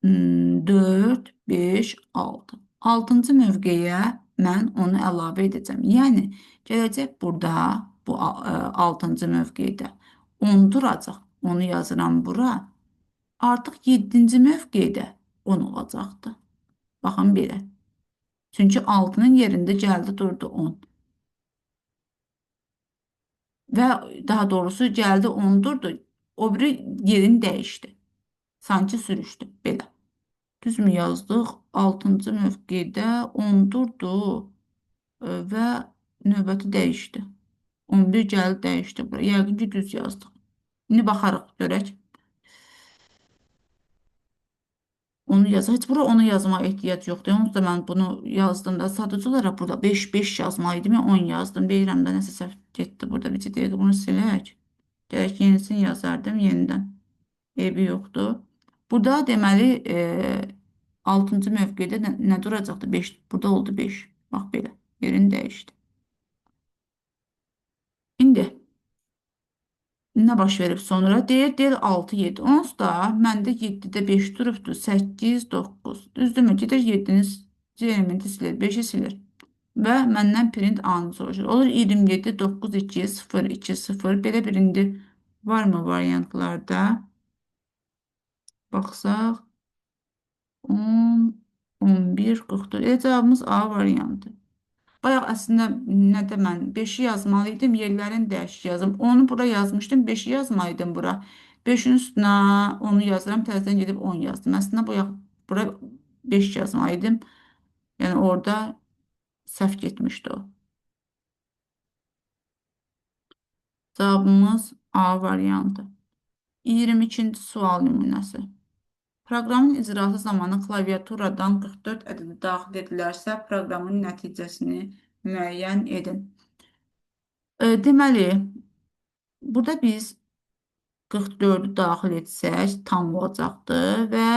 4, 5, 6. 6-cı mövqeyə mən onu əlavə edəcəm. Yəni, gələcək burada, bu 6-cı mövqedə 10 duracaq. Onu yazıram bura. Artıq 7-ci mövqedə 10 olacaqdır. Baxın belə. Çünki 6-nın yerində gəldi durdu 10. Və daha doğrusu gəldi 10 durdu. O biri yerini dəyişdi. Sanki sürüşdü. Belə. Düzmü yazdıq? 6-cı mövqedə 10 durdu və növbəti dəyişdi. 11 gəldi dəyişdi bura. Yəqin ki, düz yazdıq. İndi baxarıq, görək. Onu yazaq. Heç bura onu yazmağa ehtiyac yoxdur. Onsuz da mən bunu yazdığımda sadəcə olaraq burada 5 yazmalıydım. Ya 10 yazdım. Deyirəm də nəsə səhv getdi burada. Bir dəqiqə bunu silək. Gərək yenisini yazardım yenidən. Eybi yoxdur. Burada deməli 6-cı mövqedə nə duracaqdı? 5. Burada oldu 5. Bax belə. Yerini dəyişdi. İndi nə baş verib sonra? Deyir 6, 7. Onsuz da məndə 7-də 5 durubdur. 8, 9. Düzdürmü? Gedir 7-ni elementi silir. 5-i silir. Və məndən print anı soruşur. Olur 27, 9, 2, 0, 2, 0. Belə bir indi varmı variantlarda? Baxsaq. 10, 11, 44. Cavabımız A variantı. Bayaq əslində nədə mən 5-i yazmalıydım, yerlərini dəyişik yazım. Onu bura yazmışdım, 5-i yazmalıydım bura. 5-in üstünə onu yazıram, təzədən gedib 10 yazdım. Əslində bura 5 yazmalıydım. Yəni orada səhv getmişdi o. Cavabımız A variantı. 22-ci sual nümunəsi. Proqramın icrası zamanı klaviaturadan 44 ədədi daxil edilərsə, proqramın nəticəsini müəyyən edin. Deməli, burada biz 44-ü daxil etsək, tam olacaqdır və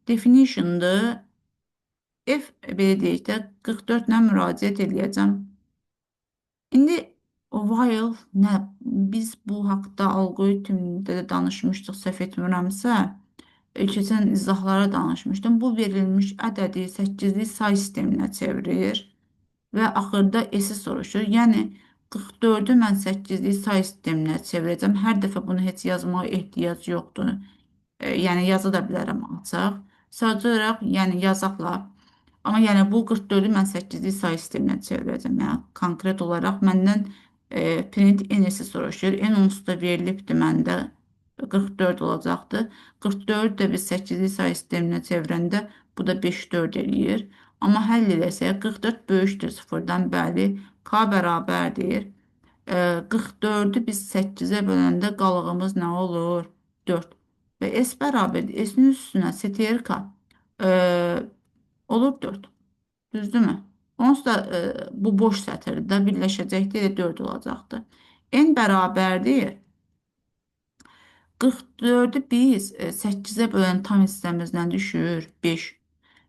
definition'dır. Belə deyək də, 44 ilə müraciət edəcəm. İndi while nə? Biz bu haqda algoritmdə də danışmışdıq, səhv etmirəmsə. Keçən izahlara danışmışdım. Bu verilmiş ədədi 8-lik say sisteminə çevirir və axırda S-i soruşur. Yəni 44-ü mən 8-lik say sisteminə çevirəcəm. Hər dəfə bunu heç yazmağa ehtiyac yoxdur. Yəni yaza da bilərəm açıq. Sadəcə olaraq yəni yazaqla. Amma yəni bu 44-ü mən 8-lik say sisteminə çevirəcəm. Yəni konkret olaraq məndən print n-i soruşur. N onsuz da verilibdir məndə 44 olacaqdır. 44 də biz 8-lik say sisteminə çevirəndə bu da 5, 4 eləyir. Amma həll eləsək 44 böyükdür 0-dan, bəli, k bərabərdir. 44-ü biz 8-ə böləndə qalığımız nə olur? 4. Və s bərabərdir. S-in üstünə str k olur 4. Düzdürmü? Onsuz da bu boş sətirdə birləşəcəkdir, 4 olacaqdır. N bərabərdir. 44-ü biz 8-ə bölən tam hissəmizdən düşür 5.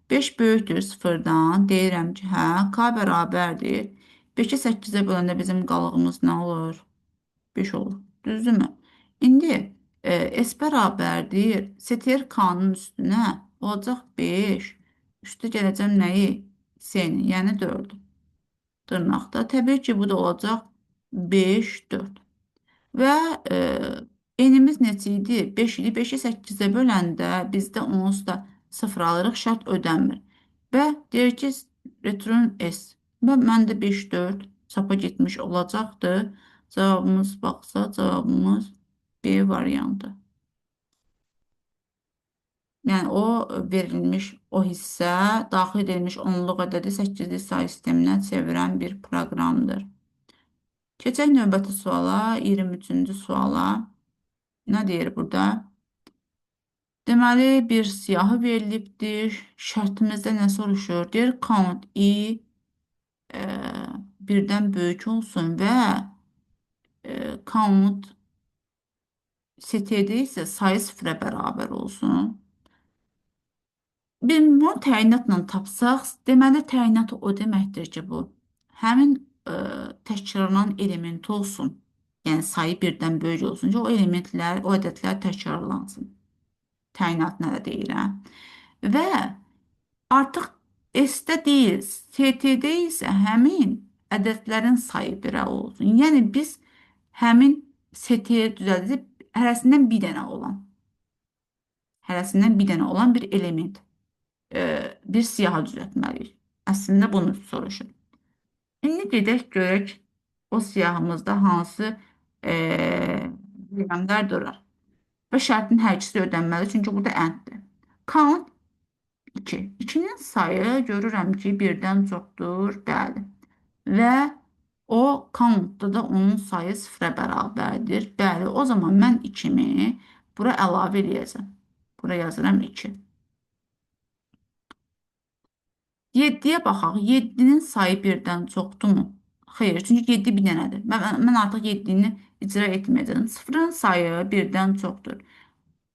5 böyükdür 0-dan. Deyirəm ki, hə, k bərabərdir. 5-i 8-ə böləndə bizim qalığımız nə olur? 5 olur. Düzdürmü? İndi s bərabərdir. Str k-nın üstünə olacaq 5. Üstə gələcəm nəyi? S-ni, yəni 4. Dırnaqda. Təbii ki, bu da olacaq 5, 4. Və n-imiz neçə idi? 5 idi. 5-i 8-ə böləndə bizdə onsuz da 0 alırıq, şərt ödənmir. Və deyir ki, return s. Və məndə 5, 4 çapa getmiş olacaqdır. Cavabımız baxsa, cavabımız B variantı. Yəni o verilmiş o hissə daxil edilmiş onluq ədədi 8-lik say sisteminə çevirən bir proqramdır. Keçək növbəti suala, 23-cü suala. Nə deyir burada? Deməli, bir siyahı verilibdir. Şərtimizdə nə soruşur? Deyir, count i e, birdən böyük olsun və count std isə sayı sıfıra bərabər olsun. Bir bunu təyinatla tapsaq, deməli təyinat o deməkdir ki, bu həmin təkrarlanan element olsun. Yəni sayı birdən böyük olsun ki, o elementlər, o ədədlər təkrarlansın. Təyinat nə də deyirəm. Və artıq S-də deyil, ST-də isə həmin ədədlərin sayı birə olsun. Yəni biz həmin ST-yə düzəldib hərəsindən bir dənə olan bir element, bir siyahı düzəltməliyik. Əslində bunu soruşur. İndi gedək görək o siyahımızda hansı e, rəqəmlər durur. Və şərtin hər ikisi ödənməli, çünki burada ənddir. Count 2. 2-nin sayı görürəm ki, birdən çoxdur, bəli. Və o countda da onun sayı sıfıra bərabərdir. Bəli, o zaman mən 2-mi bura əlavə eləyəcəm. Bura yazıram 2. 7-yə baxaq. 7-nin sayı birdən çoxdurmu? Xeyr, çünki 7 bir dənədir. Mən artıq 7-ni icra etməyəcəm. Sıfırın sayı birdən çoxdur.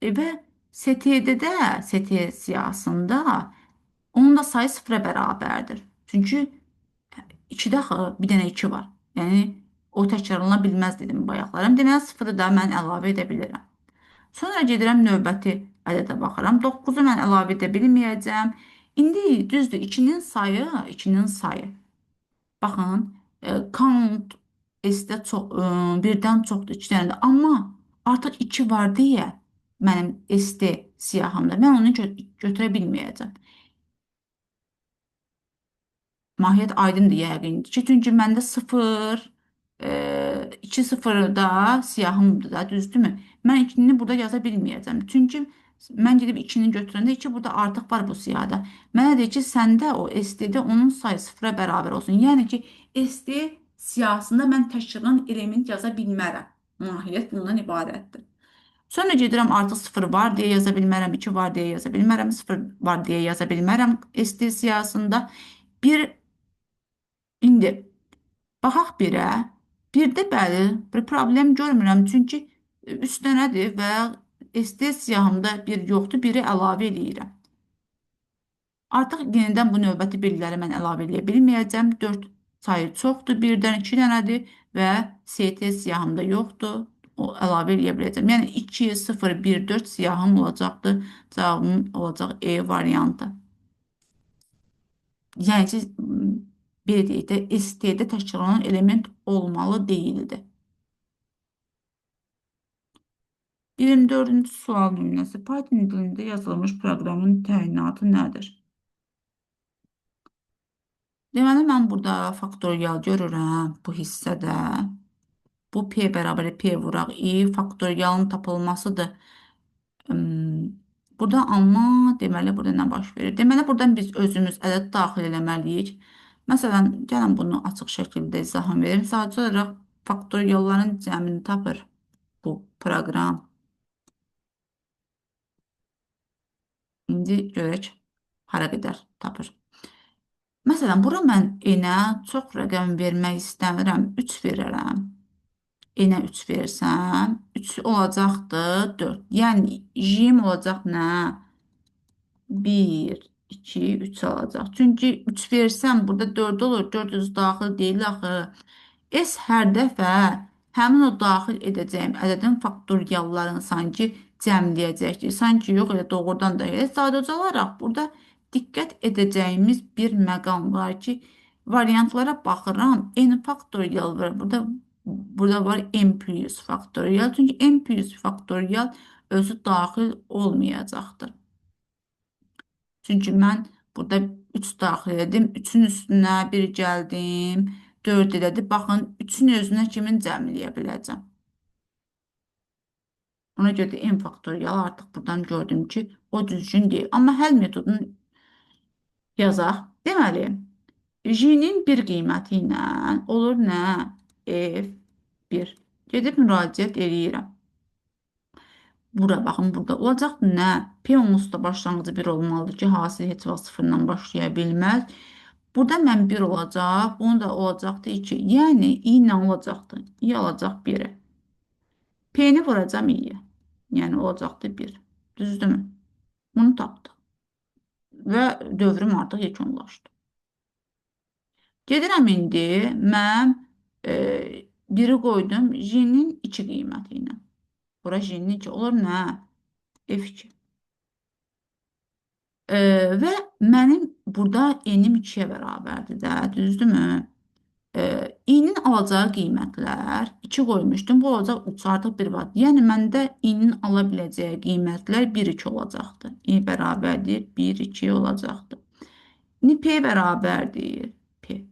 Və STD-də, ST siyahısında onun da sayı sıfıra bərabərdir. Çünki 2-də axı bir dənə 2 var. Yəni o təkrarlana bilməz dedim bayaqlarım. Deməli sıfırı da mən əlavə edə bilirəm. Sonra gedirəm növbəti ədədə baxıram. 9-u mən əlavə edə bilməyəcəm. İndi düzdür 2-nin sayı. Baxın, count S-də birdən çoxdur, 2 dənədir. Amma artıq 2 var deyə mənim S-də siyahımda mən onu götürə bilməyəcəm. Mahiyyət aydındır yəqin ki, çünki məndə 0, 2 sıfırda siyahımdır da, düzdürmü? Mən 2-ni burada yaza bilməyəcəm. Çünki mən gedib 2-ni götürəndə 2 burada artıq var bu siyahıda. Mənə deyir ki, səndə o ST-də onun sayı sıfıra bərabər olsun. Yəni ki, ST siyahısında mən təkrarlanan element yaza bilmərəm. Mahiyyət bundan ibarətdir. Sonra gedirəm artıq 0 var deyə yaza bilmərəm, 2 var deyə yaza bilmərəm, 0 var deyə yaza bilmərəm ST siyahısında. Bir İndi baxaq birə. Birdə bəli, bir problem görmürəm, çünki 3 dənədir və ST siyahımda bir yoxdur, biri əlavə eləyirəm. Artıq yenidən bu növbəti bilgiləri mən əlavə edə bilməyəcəm. 4 sayı çoxdur, birdən 2 dənədir və ST siyahımda yoxdur. O əlavə eləyə biləcəm. Yəni 2, 0, 1, 4 siyahım olacaqdır. Cavabım olacaq E variantı. Yəni ki, belə deyək də, ST-də təkrarlanan element olmalı deyildi. 24-cü sual nümunəsi. Python dilində yazılmış proqramın təyinatı nədir? Deməli, mən burada faktorial görürəm bu hissədə. Bu P bərabər P vuraq I faktorialın tapılmasıdır. Burada amma deməli burada nə baş verir? Deməli buradan biz özümüz ədəd daxil eləməliyik. Məsələn, gəlin bunu açıq şəkildə izahım verim. Sadəcə olaraq faktorialların cəmini tapır bu proqram. İndi görək hara qədər tapır. Məsələn, bura mən n-ə çox rəqəm vermək istəmirəm. 3 verərəm. N-ə 3 versəm, 3 olacaqdır 4. Yəni, jim olacaq nə? 1, 2, 3 alacaq. Çünki 3 versəm burada 4 olur. 400 daxil deyil axı. S hər dəfə həmin o daxil edəcəyim ədədin faktoriallarını sanki cəmləyəcəkdir. Sanki yox, elə doğrudan da elə. Sadəcə olaraq burada diqqət edəcəyimiz bir məqam var ki, variantlara baxıram. N faktorial var. Burada var n plus faktorial. Çünki n plus faktorial özü daxil olmayacaqdır. Çünki mən burada 3 daxil edim. 3-ün üstünə 1 gəldim. 4 elədi. Baxın, 3-ün özünə kimin cəmləyə biləcəm? Ona görə də n faktorial artıq buradan gördüm ki, o düzgün deyil. Amma həll metodunu yazaq. Deməli, j-nin bir qiyməti ilə olur nə? F1. Gedib müraciət eləyirəm. Bura baxın, burada olacaq nə? P onsuz da başlanğıcı 1 olmalıdır ki, hasil heç vaxt sıfırdan başlaya bilməz. Burada mən 1 olacaq, bunu da olacaqdı 2. Yəni, i ilə olacaqdı. i alacaq 1-i. P-ni vuracam i-yə. Yəni, olacaqdı 1. Düzdürmü? Bunu tapdıq. Və dövrüm artıq yekunlaşdı. Gedirəm indi, mən e, 1-i qoydum j-nin 2 qiyməti ilə. Bura j-nin 2 olur nə? F2. Və mənim burada enim 2-yə bərabərdir də, düzdürmü? İ-nin alacağı qiymətlər 2 qoymuşdum, bu olacaq 3 artıq 1 var. Yəni məndə i-nin ala biləcəyi qiymətlər 1-2 olacaqdır. i bərabərdir 1-2 olacaqdır. İndi p bərabərdir p.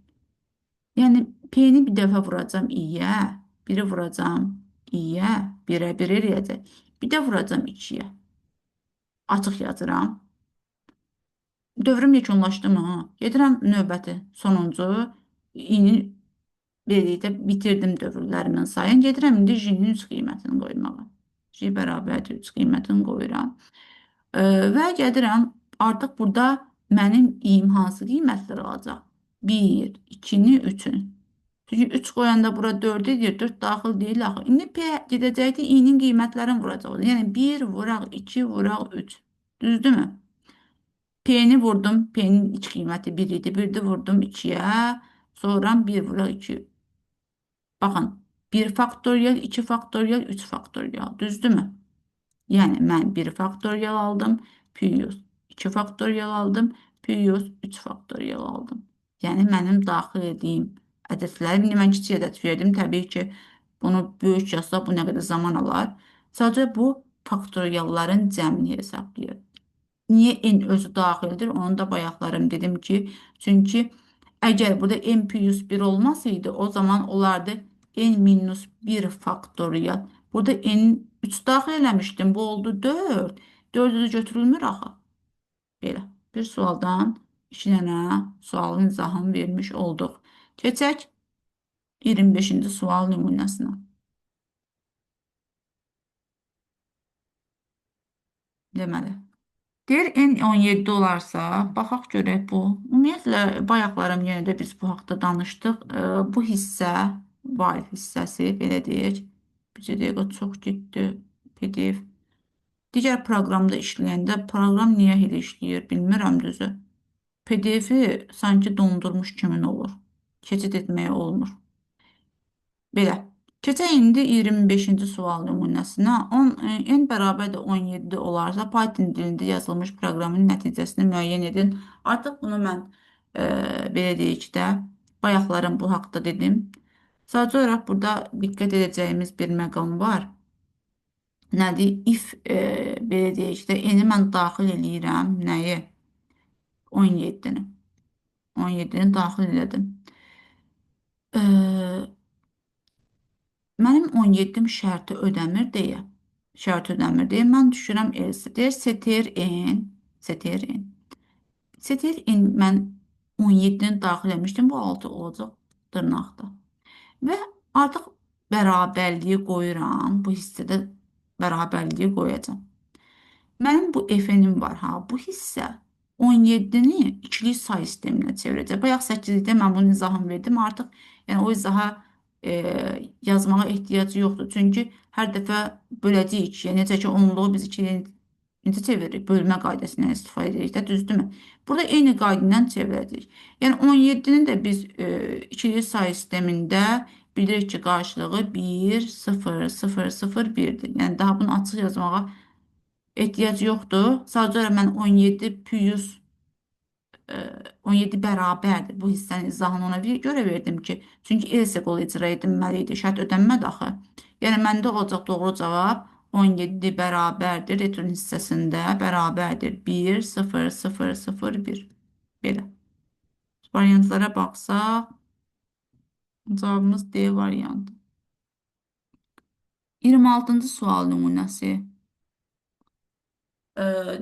Yəni p-ni bir dəfə vuracam i-yə, biri vuracam i-yə, 1-ə 1 eləyəcək. Bir də vuracam 2-yə. Açıq yazıram. Dövrüm yekunlaşdı mı? Gedirəm növbəti, sonuncu. İni dedikdə bitirdim dövrlərimin sayını. Gedirəm indi j-nin 3 qiymətini qoymağa. J bərabərdir 3 qiymətini qoyuram. Və gedirəm artıq burada mənim i-im hansı qiymətlər alacaq? 1, 2-ni, 3-ünü. Çünki 3 qoyanda bura 4 edir, 4 daxil deyil axı. İndi p gedəcəkdi, i-nin qiymətlərini vuracaq. Yəni 1 vuraq, 2 vuraq, 3. Düzdürmü? P'ni vurdum. P'nin iç qiyməti 1 idi. 1-də vurdum 2-yə. Sonra 1 vuraq 2. Baxın. 1 faktorial, 2 faktorial, 3 faktorial. Düzdürmü? Yəni mən 1 faktorial aldım. Plus 2 faktorial aldım. Plus 3 faktorial aldım. Yəni mənim daxil etdiyim ədədlər. İndi mən kiçik ədəd verdim. Təbii ki, bunu böyük yazsaq bu nə qədər zaman alar. Sadəcə bu faktorialların cəmini hesablayır. Niyə n özü daxildir? Onu da bayaqlarım dedim ki, çünki əgər burada n plus 1 olmasaydı, o zaman olardı n minus 1 faktorial. Burada n 3 daxil eləmişdim. Bu oldu 4. 4-ü götürülmür axı. Belə. Bir sualdan 2 dənə sualın izahını vermiş olduq. Keçək 25-ci sual nümunəsinə. Deməli. Deyir N17 olarsa, baxaq görək bu. Ümumiyyətlə, bayaqlarım yenə də biz bu haqda danışdıq. Bu hissə, while hissəsi, belə deyək. Bir dəqiqə çox getdi PDF. Digər proqramda işləyəndə proqram niyə elə işləyir, bilmirəm düzü. PDF-i sanki dondurmuş kimin olur. Keçid etməyə olmur. Belə. Keçək indi 25-ci sual nümunəsinə. N bərabər də 17 olarsa, Python dilində yazılmış proqramın nəticəsini müəyyən edin. Artıq bunu mən belə deyək də, bayaqlarım bu haqda dedim. Sadəcə olaraq burada diqqət edəcəyimiz bir məqam var. Nədir? If belə deyək də, N-i mən daxil eləyirəm. Nəyi? 17-ni. 17-ni daxil elədim. Mənim 17-im şərti ödəmir deyə. Şərt ödəmir deyə mən düşürəm else. Deyir setir n. Setir n. Setir n mən 17-ni daxil etmişdim. Bu 6 olacaq dırnaqda. Və artıq bərabərliyi qoyuram. Bu hissədə bərabərliyi qoyacağım. Mənim bu f-nim var ha. Bu hissə 17-ni ikilik say sisteminə çevirəcək. Bayaq 8-likdə mən bunun izahını verdim. Artıq yəni o izaha yazmağa ehtiyacı yoxdur. Çünki hər dəfə böləcəyik ikiyə. Necə ki, onluğu biz ikiyə necə çeviririk? Bölmə qaydasından istifadə edirik də, düzdürmü? Burada eyni qaydadan çevirəcəyik. Yəni 17-ni də biz ikili say sistemində bilirik ki, qarşılığı 1, 0, 0, 0, 1-dir. Yəni daha bunu açıq yazmağa ehtiyac yoxdur. Sadəcə mən 17 plus 17 bərabərdir. Bu hissənin izahını ona görə verdim ki, çünki else qolu icra edilməli idi. Şərt ödənmədi axı. Yəni məndə olacaq doğru cavab 17 bərabərdir. Return hissəsində bərabərdir. 1, 0, 0, 0, 1. Belə. Variantlara baxsaq, cavabımız D variantı. 26-cı sual nümunəsi.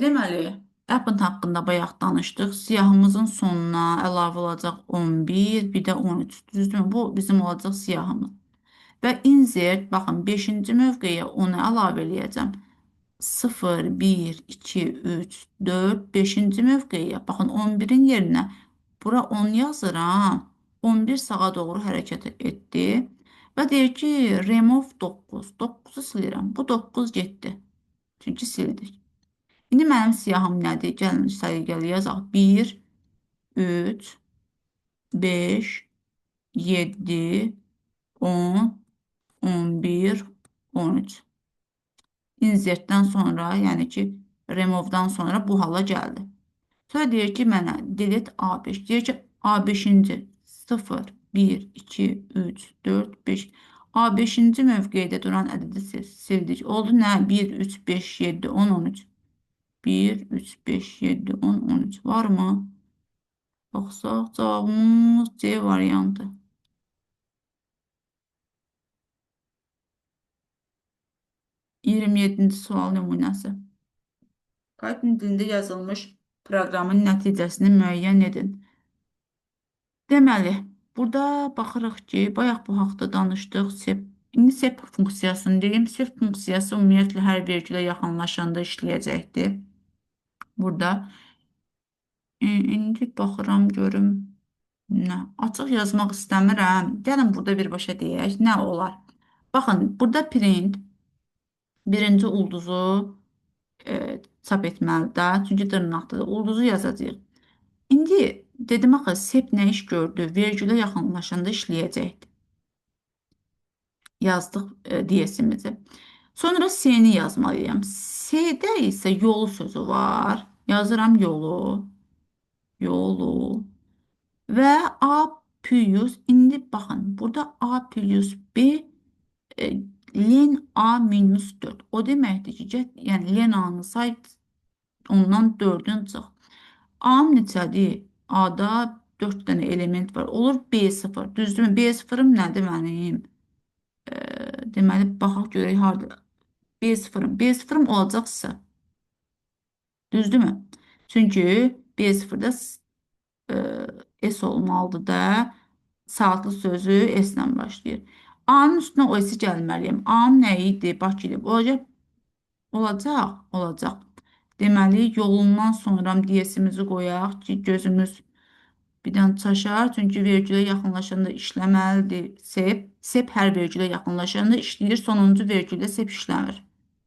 Deməli, Append haqqında bayaq danışdıq. Siyahımızın sonuna əlavə olacaq 11, bir də 13. Düzdürmü? Bu bizim olacaq siyahımız. Və insert, baxın, 5-ci mövqeyə onu əlavə eləyəcəm. 0, 1, 2, 3, 4, 5-ci mövqeyə. Baxın 11-in yerinə bura 10 yazıram. 11 sağa doğru hərəkət etdi. Və deyir ki, remove 9. 9-u silirəm. Bu 9 getdi. Çünki sildik. İndi mənim siyahım nədir? Gəlin səliqəli yazaq. 1, 3, 5, 7, 10, 11, 13. Insertdən sonra, yəni ki, remove-dan sonra bu hala gəldi. Sonra deyir ki, mənə delete A5. Deyir ki, A5-ci 0, 1, 2, 3, 4, 5. A5-ci mövqedə duran ədədi sildik. Oldu nə? 1, 3, 5, 7, 10, 13. 1, 3, 5, 7, 10, 13. Varmı? Baxsaq, cavabımız C variantı. 27-ci sual nümunəsi. Python dilində yazılmış proqramın nəticəsini müəyyən edin. Deməli, burada baxırıq ki, bayaq bu haqda danışdıq. İndi sep funksiyasını deyim. Sep funksiyası ümumiyyətlə hər vergülə yaxınlaşanda işləyəcəkdir. Burada. İndi baxıram, görüm. Nə? Açıq yazmaq istəmirəm. Gəlin burada birbaşa deyək. Nə olar? Baxın, burada print birinci ulduzu çap etməlidir. Çünki dırnaqdır. Ulduzu yazacağıq. İndi dedim axı sep nə iş gördü? Vergülə yaxınlaşanda işləyəcəkdir. Yazdıq diyesimizi. Sonra S-ni yazmalıyam. S-də isə yolu sözü var. Yazıram yolu. Yolu. Və A plus, indi baxın, burada A plus B len A minus 4. O deməkdir ki, yəni len A-nı say, ondan 4-ün çıx. A-nın neçədir? A-da 4 dənə element var. Olur B0. Düzdürmü? B0-ım nədir mənim? Deməli, baxaq görək harada. B0-ım. B0-ım olacaqsa. Düzdürmü? Çünki B0-da S olmalıdır da. Saatlı sözü S-lə başlayır. A-nın üstünə o S-i gəlməliyəm. A-nın nə idi? Bax gəlib. Olacaq. Olacaq. Olacaq. Deməli, yolundan sonra diyesimizi qoyaq ki, gözümüz birdən çaşar. Çünki vergülə yaxınlaşanda işləməlidir sep. Sep hər vergülə yaxınlaşanda işləyir. Sonuncu vergüldə sep işləmir.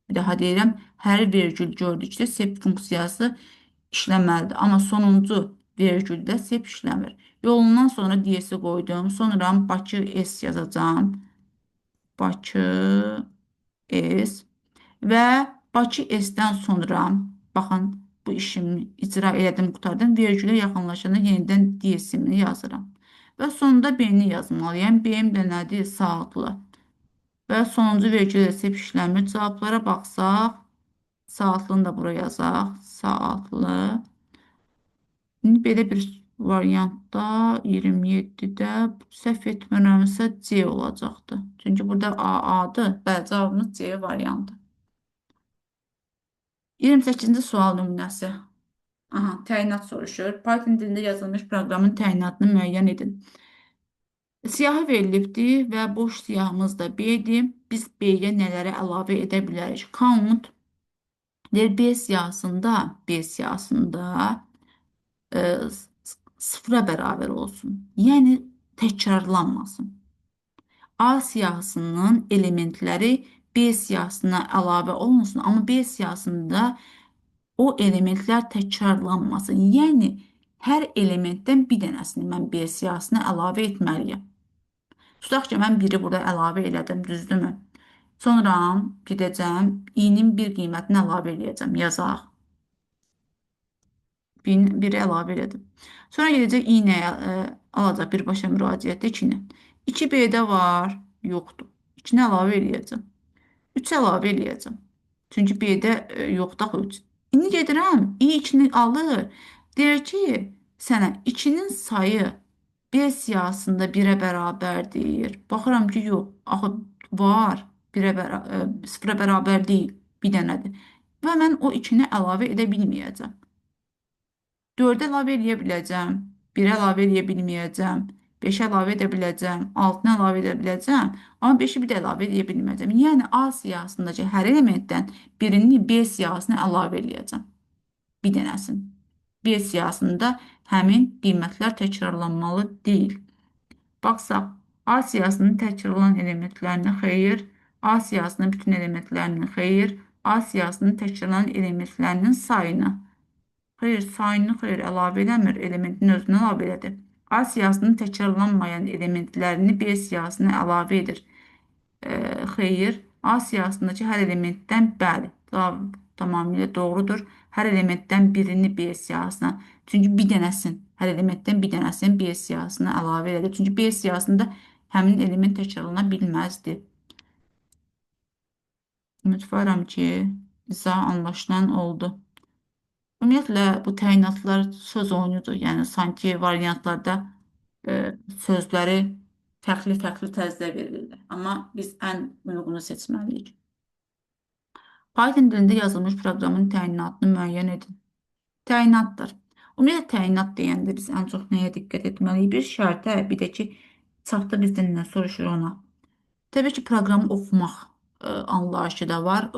Bir daha deyirəm, hər vergül gördükdə sep funksiyası işləməlidir. Amma sonuncu vergüldə sep işləmir. Yolundan sonra diyesi qoydum. Sonra Bakı S yazacağım. Bakı S və Bakı S-dən sonra baxın, bu işimi icra elədim, qutardım. Vergülə yaxınlaşanda yenidən diyesimi yazıram. Və sonunda B-ni yazmalıyam. B-im də nədir? Saatlı. Və sonuncu vergülə sep işləmir. Cavablara baxsaq, saatlını da bura yazaq. Saatlı. İndi belə bir variantda 27-də səhv etmirəmsə C olacaqdır. Çünki burada A-dır. Bəli, cavabımız C variantı. 28-ci sual nümunəsi. Aha, təyinat soruşur. Python dilində yazılmış proqramın təyinatını müəyyən edin. Siyahı verilibdir və boş siyahımız da B-dir. Biz B-yə nələrə əlavə edə bilərik? Count deyir, B siyahısında sıfıra bərabər olsun. Yəni, təkrarlanmasın. A siyahısının elementləri B siyahısına əlavə olunsun, amma B siyahısında o elementlər təkrarlanmasın. Yəni, hər elementdən bir dənəsini mən B siyahısına əlavə etməliyəm. Tutaq ki, mən biri burada əlavə elədim, düzdürmü? Sonra gedəcəm, i-nin bir qiymətini əlavə eləyəcəm, yazaq. Biri əlavə elədim. Sonra gedəcək i-nəyə alacaq birbaşa müraciətdə 2-ni. 2B-də var, yoxdur. 2-ni əlavə eləyəcəm. 3 əlavə eləyəcəm. Çünki B-də yoxdur axı 3. İndi gedirəm, i2-ni alır. Deyir ki, sənə 2-nin sayı B siyahısında 1-ə bərabərdir. Baxıram ki, yox, axı var, 0-a bərabər deyil, bir dənədir. Və mən o 2-ni əlavə edə bilməyəcəm. 4-ə əlavə eləyə biləcəm, 1-ə əlavə eləyə bilməyəcəm, 5 əlavə edə biləcəm, 6-nı əlavə edə biləcəm, amma 5-i bir də əlavə edə bilməyəcəm. Yəni A siyahısındakı hər elementdən birini B siyahısına əlavə eləyəcəm. Bir dənəsin. B siyahısında həmin qiymətlər təkrarlanmalı deyil. Baxsaq, A siyahısının təkrarlanan elementlərini xeyir, A siyahısının bütün elementlərini xeyir, A siyahısının təkrarlanan elementlərinin sayını. Xeyr, sayını xeyr əlavə eləmir, elementin özünə əlavə elədir. A siyahısının təkrarlanmayan elementlərini B siyahısına əlavə edir. Xeyr, A siyahısındakı hər elementdən bəli, tamamilə doğrudur. Hər elementdən birini B siyahısına, çünki bir dənəsin, hər elementdən bir dənəsini B siyahısına əlavə edir. Çünki B siyahısında həmin element təkrarlana bilməzdi. Ümidvaram ki, izah anlaşılan oldu. Ümumiyyətlə, bu təyinatlar söz oyunudur. Yəni, sanki variantlarda sözləri fərqli-fərqli tərzdə verirlər. Amma biz ən uyğunu seçməliyik. Python dilində yazılmış proqramın təyinatını müəyyən edin. Təyinatdır. Ümumiyyətlə, təyinat deyəndə biz ən çox nəyə diqqət etməliyik? Bir şərtə, bir də ki, çıxdı bizdən nə soruşur ona. Təbii ki, proqramı oxumaq anlayışı da var.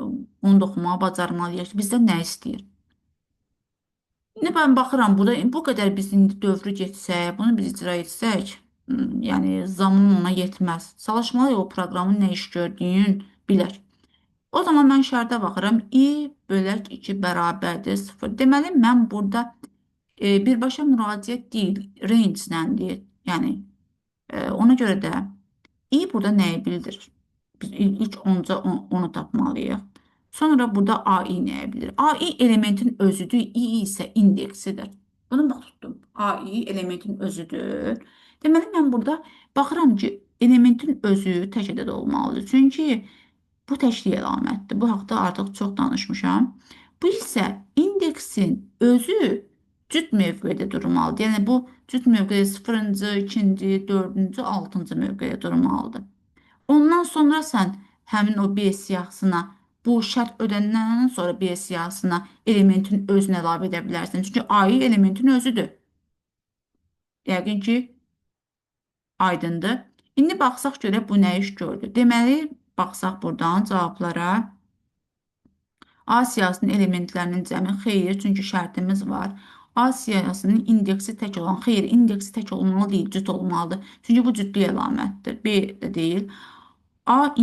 Onu da oxumağı bacarmalıyıq. Bizdən nə istəyir? İndi mən baxıram, bu qədər biz indi dövrü getsək, bunu biz icra etsək, yəni zaman ona yetməz. Çalışmalıyıq o proqramın nə iş gördüyünü bilək. O zaman mən şərtə baxıram, i bölək 2 bərabərdir 0. Deməli, mən burada birbaşa müraciət deyil, range-ləndir. Yəni, ona görə də i burada nəyi bildirir? Biz ilk onca onu tapmalıyıq. Sonra burada AI nəyə bilir? AI elementin özüdür, i isə indeksidir. Bunu bax tutdum. AI elementin özüdür. Deməli, mən burada baxıram ki, elementin özü tək ədəd olmalıdır. Çünki bu təklik əlamətdir. Bu haqda artıq çox danışmışam. Bu isə indeksin özü cüt mövqedə durmalıdır. Yəni, bu cüt mövqedə 0-cı, 2-ci, 4-cü, 6-cı mövqedə durmalıdır. Ondan sonra sən həmin o B siyahısına bu şərt ödəndən sonra B siyahısına elementin özünü əlavə edə bilərsən. Çünki AI elementin özüdür. Yəqin ki, aydındır. İndi baxsaq görək bu nə iş gördü. Deməli, baxsaq buradan cavablara. A siyahısının elementlərinin cəmi xeyir, çünki şərtimiz var. A siyahısının indeksi tək olan, xeyir, indeksi tək olmalı deyil, cüt olmalıdır. Çünki bu cütlük əlamətdir. B də deyil. A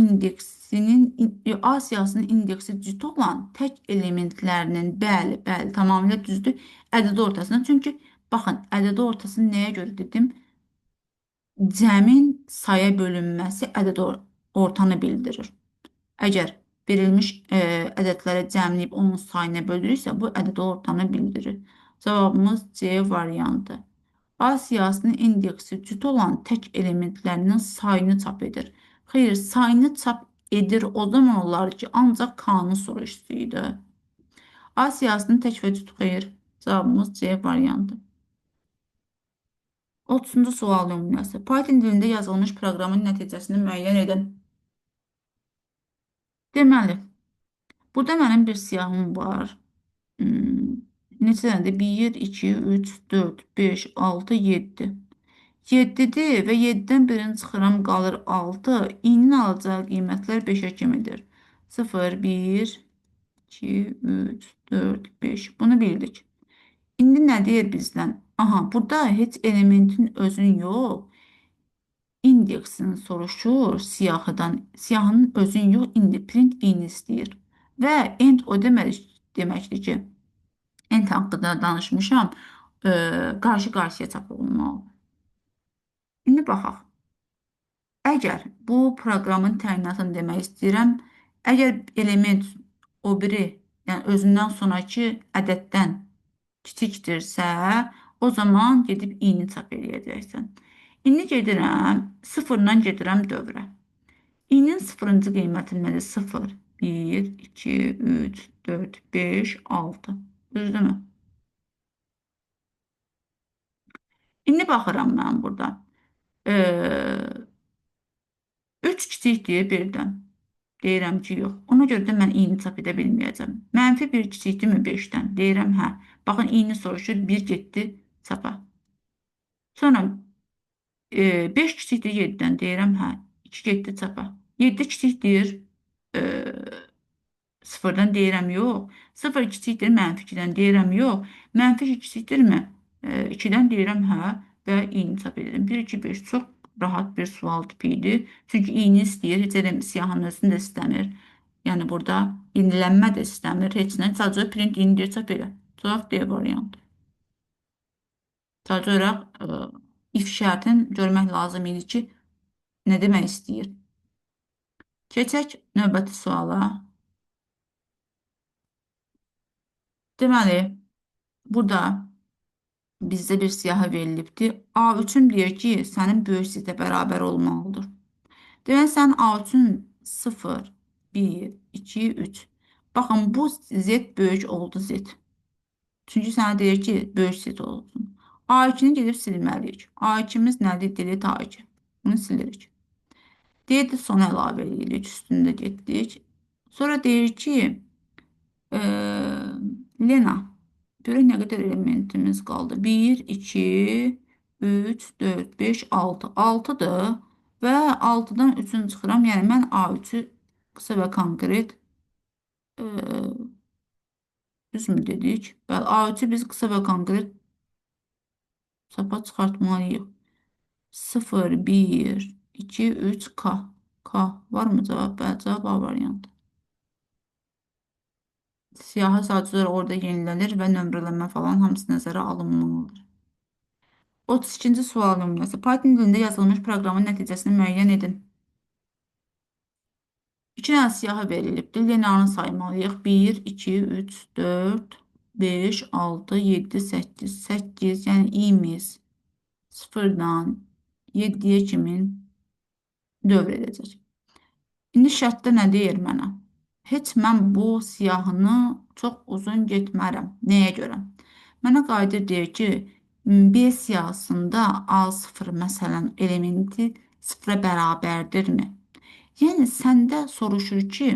siyahısının indeksi cüt olan tək elementlərinin, bəli, bəli, tamamilə düzdür, ədədi ortasına. Çünki, baxın, ədədi ortasını nəyə görə dedim? Cəmin saya bölünməsi ədədi ortanı bildirir. Əgər verilmiş ədədlərə cəmləyib onun sayına bölürüksə, bu ədədi ortanı bildirir. Cavabımız C variantı. A siyahısının indeksi cüt olan tək elementlərinin sayını çap edir. Xeyr, sayını çap edir o zaman olar ki, ancaq K-nın soruşsaydı. A siyahısının tək və cüt xeyr. Cavabımız C variantı. 30-cu sual nümunəsi. Python dilində yazılmış proqramın nəticəsini müəyyən edin. Deməli, burada mənim bir siyahım var. Neçə dənədir? 1, 2, 3, 4, 5, 6, 7. 7-dir və 7-dən birini çıxıram, qalır 6. İ'nin alacağı qiymətlər 5-ə kimidir. 0, 1, 2, 3, 4, 5. Bunu bildik. İndi nə deyir bizdən? Aha, burada heç elementin özün yox. İndeksini soruşur siyahıdan. Siyahının özün yox, indi print i'ni istəyir. Və end o deməkdir ki, end haqqında danışmışam, qarşı-qarşıya çap olunmalı. İndi baxaq. Əgər bu proqramın təyinatını demək istəyirəm, əgər element o biri, yəni özündən sonraki ədəddən kiçikdirsə, o zaman gedib i'ni çap eləyəcəksən. İndi gedirəm, sıfırdan gedirəm dövrə. İ'nin sıfırıncı qiyməti nədir? 0, 1, 2, 3, 4, 5, 6. Düzdürmü? İndi baxıram mən burada. 3 kiçikdir 1-dən. Deyirəm ki, yox. Ona görə də mən i'ni çap edə bilməyəcəm. Mənfi 1 kiçikdirmi 5-dən? Deyirəm, hə. Baxın, i'ni soruşur, 1 getdi çapa. Sonra 5 kiçikdir 7-dən deyirəm, hə. 2 getdi çapa. 7 kiçikdir e, 0-dan deyirəm, yox. 0 kiçikdir -2-dən deyirəm, yox. -2 kiçikdirmi? 2-dən deyirəm, hə. Və i-ni çap edirəm. 1, 2, 5 çox rahat bir sual tipi idi. Çünki i-ni istəyir, heç elə siyahının özünü də istəmir. Yəni burada yenilənmə də istəmir, heç nə. Sadəcə print i-ni deyir, çap elə. Cavab D variantı. Sadəcə olaraq if şərtin görmək lazım idi ki, nə demək istəyir. Keçək növbəti suala. Deməli, burada bizdə bir siyahı verilibdir. A3-ün deyir ki, sənin böyük z-ə bərabər olmalıdır. Deməli, sən A3-ün 0, 1, 2, 3. Baxın, bu z böyük oldu z. Çünki sənə deyir ki, böyük z olsun. A2-ni gedib silməliyik. A2-miz nədir? Delete A2. Bunu silirik. D-də son əlavə edirik, üstündə getdik. Sonra deyir ki, Lena, görək nə qədər elementimiz qaldı. 1, 2, 3, 4, 5, 6. 6-dır və 6-dan 3-ünü çıxıram. Yəni, mən A3-ü qısa və konkret düzmü dedik? Bəli, A3-ü biz qısa və konkret sapa çıxartmalıyıq. 0, 1, 2, 3, K. K. Varmı cavab? Bəli, cavab A variantı. Siyahı sadəcə orada yenilənir və nömrələnmə falan hamısı nəzərə alınmalıdır. 32-ci sual nömrəsi. Python dilində yazılmış proqramın nəticəsini müəyyən edin. 2 dənə siyahı verilibdir. Linearını saymalıyıq. 1, 2, 3, 4, 5, 6, 7, 8. 8, yəni i-miz 0-dan 7-yə kimi dövr edəcək. İndi şərtdə nə deyir mənə? Heç mən bu siyahını çox uzun getmərəm. Nəyə görə? Mənə qayda deyir ki, B siyahısında A0 məsələn elementi 0-a bərabərdirmi? Yəni səndə soruşur ki,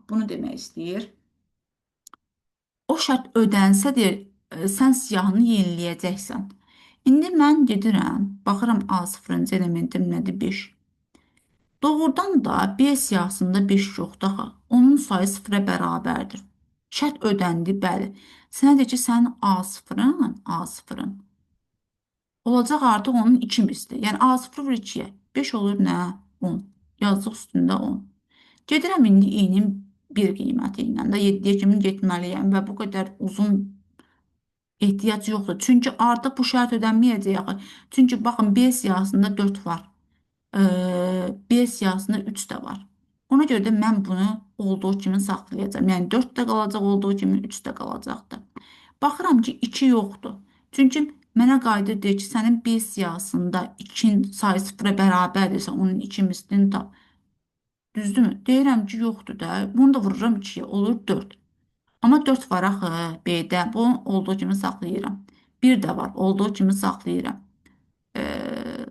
bunu demək istəyir. O şərt ödənsə deyir, sən siyahını yeniləyəcəksən. İndi mən gedirəm, baxıram A0-cı elementim nədir? 5. Doğrudan da B siyahısında 5 yoxdur axı. Onun sayı 0-a bərabərdir. Şərt ödəndi, bəli. Sənə deyir ki, sənin A0-ın olacaq artıq onun 2 misli. Yəni A0 vur 2-yə. 5 olur nə? 10. Yazdıq üstündə 10. Gedirəm indi i-nin 1 qiyməti ilə də 7-yə kimi getməliyəm və bu qədər uzun ehtiyac yoxdur. Çünki artıq bu şərt ödənməyəcək axı. Çünki baxın B siyahısında 4 var. B siyahısında 3 də var. Ona görə də mən bunu olduğu kimi saxlayacağam. Yəni 4 də qalacaq, olduğu kimi 3 də qalacaqdır. Baxıram ki, 2 yoxdur. Çünki mənə qayda deyir ki, sənin B siyahısında 2-nin sayı 0-a bərabərdirsə, onun 2 mislini tap. Düzdürmü? Deyirəm ki, yoxdur da. Bunu da vururam 2-yə, olur 4. Amma 4 var axı B-də. Bunu olduğu kimi saxlayıram. 1 də var, olduğu kimi saxlayıram.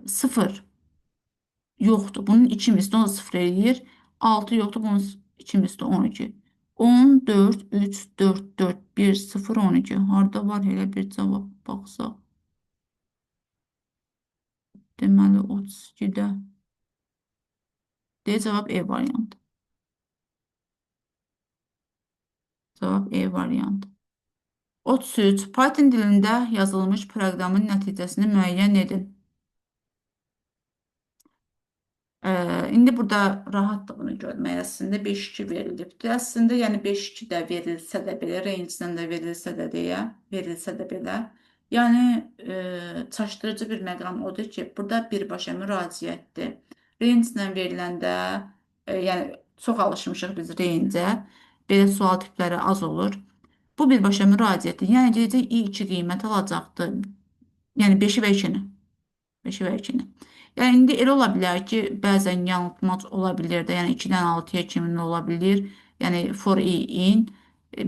0 yoxdur. Bunun 2 misli onu 0 eləyir. 6 yoxdur. Bunun 2 misli 12. 10, 4, 3, 4, 4, 1, 0, 12. Harada var elə bir cavab baxsaq. Deməli 32-də. D cavab E variantı. Cavab E variantı. 33. Python dilində yazılmış proqramın nəticəsini müəyyən edin. İndi burada rahatdır bunu görmək. Əslində 5-2 verilibdir. Əslində yəni 5-2 də verilsə də belə, range-dən də verilsə də deyə, verilsə də belə. Yəni çaşdırıcı bir məqam odur ki, burada birbaşa müraciətdir. Range-lə veriləndə, yəni çox alışmışıq biz range-ə. Belə sual tipləri az olur. Bu birbaşa müraciətdir. Yəni gedəcək i2 qiymət alacaqdır. Yəni 5-i və 2-ni. 5-i və 2-ni. Yəni indi elə ola bilər ki, bəzən yanılmac ola bilər də, yəni 2-dən 6-ya kimi ola bilər. Yəni for i in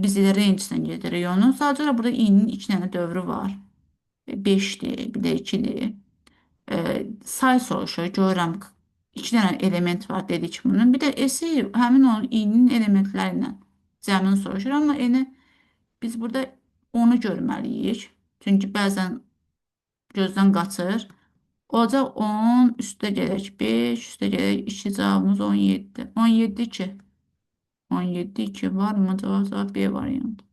biz elə range-dən gedirik onu. Sadəcə burada i-nin 2 dənə dövrü var. 5-dir, bir də 2-dir. Say soruşur, görürəm 2 dənə element var dedik bunun. Bir də esi həmin o i-nin elementləri ilə cəmini soruşur. Amma yəni biz burada onu görməliyik. Çünki bəzən gözdən qaçır. Olacaq 10 üstə gələk 5 üstə gələk 2 cavabımız 17. 17 2. 17 2 var mı? Cavab B variantı.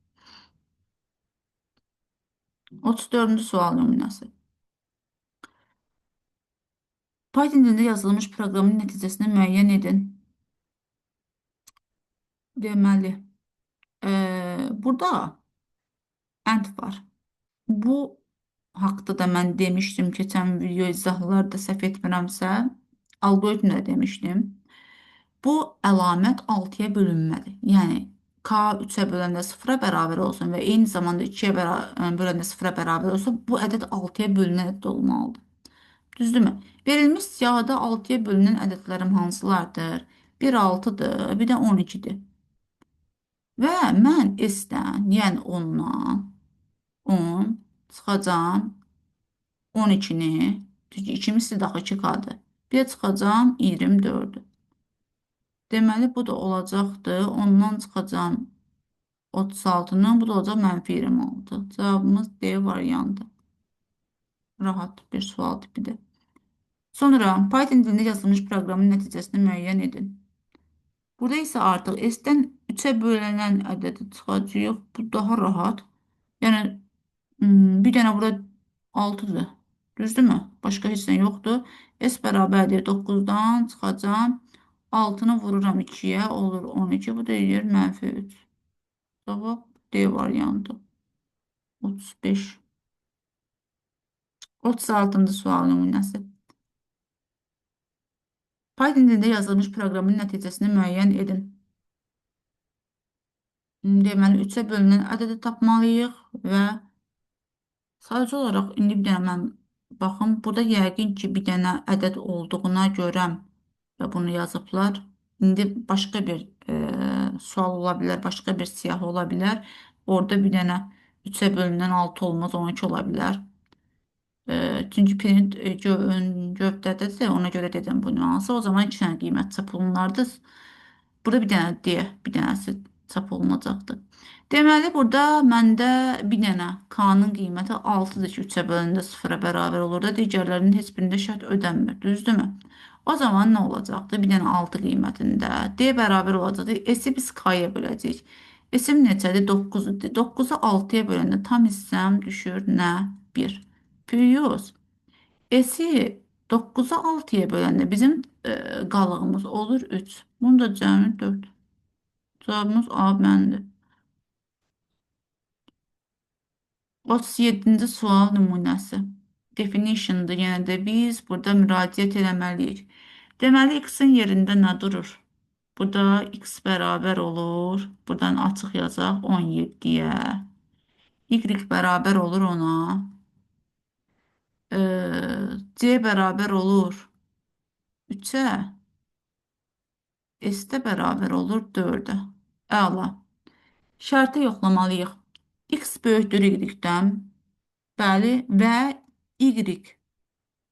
34-cü sual nümunəsi. Python dilində yazılmış proqramın nəticəsini müəyyən edin. Deməli, burada and var. Bu haqda da mən demişdim keçən video izahlarda səhv etmirəmsə, alqoritmdə demişdim. Bu əlamət 6-ya bölünməli. Yəni k 3-ə böləndə 0-a bərabər olsun və eyni zamanda 2-yə böləndə 0-a bərabər olsa, bu ədəd 6-ya bölünən ədəd olmalıdır. Düzdürmü? Verilmiş siyahıda 6-ya bölünən ədədlərim hansılardır? Bir 6-dır, bir də 12-dir. Və mən S-dən, yəni 10-dan 10 çıxacam 12-ni, çünki 2 misli daxı 2K-dır. Bir də çıxacam 24-dür. Deməli, bu da olacaqdır. Ondan çıxacam 36-dan, bu da olacaq mənfi 26. Cavabımız D variantı. Rahat bir sual tipidir. Sonra Python dilində yazılmış proqramın nəticəsini müəyyən edin. Burada isə artıq S-dən 3-ə bölünən ədədi çıxacaq. Bu daha rahat. Yəni bir dənə burada 6-dır. Düzdürmü? Başqa heç nə yoxdur. S bərabərdir 9-dan çıxacam. 6-nı vururam 2-yə, olur 12. Bu da edir mənfi 3. Cavab D variantı. 35. 36-cı sual nümunəsi. Python dilində yazılmış proqramın nəticəsini müəyyən edin. Deməli, 3-ə bölünən ədədi tapmalıyıq və sadəcə olaraq indi bir dənə mən baxım, burada yəqin ki, bir dənə ədəd olduğuna görə və bunu yazıblar. İndi başqa bir sual ola bilər, başqa bir siyahı ola bilər. Orada bir dənə 3-ə bölünən 6 olmaz, 12 ola bilər. Çünki print gövdədədir, ona görə dedim bu nüansı. O zaman 2 dənə qiymət çap olunardı. Burada bir dənə D, bir dənəsi çap olunacaqdır. Deməli, burada məndə bir dənə K-nın qiyməti 6-dır ki, 3-ə bölündə 0-a bərabər olur da, digərlərinin heç birində şərt ödənmir, düzdürmü? O zaman nə olacaqdır? Bir dənə 6 qiymətində D bərabər olacaqdır. S-i biz K-ya böləcəyik. S-im neçədir? 9-dur. 9-u 6-ya böləndə tam hissəm düşür nə? 1. Plus S-i 9-a 6-ya böləndə bizim qalığımız olur 3. Bunu da cəmi 4. Cavabımız A məndir. 37-ci sual nümunəsi. Definition'dır. Yəni də biz burada müraciət eləməliyik. Deməli, x-in yerində nə durur? Burada x bərabər olur. Buradan açıq yazaq 17-yə. Y bərabər olur ona. C bərabər olur 3-ə. S də bərabər olur 4-ə. Əla. Şərti yoxlamalıyıq. X böyükdür y-dən. Bəli. Və y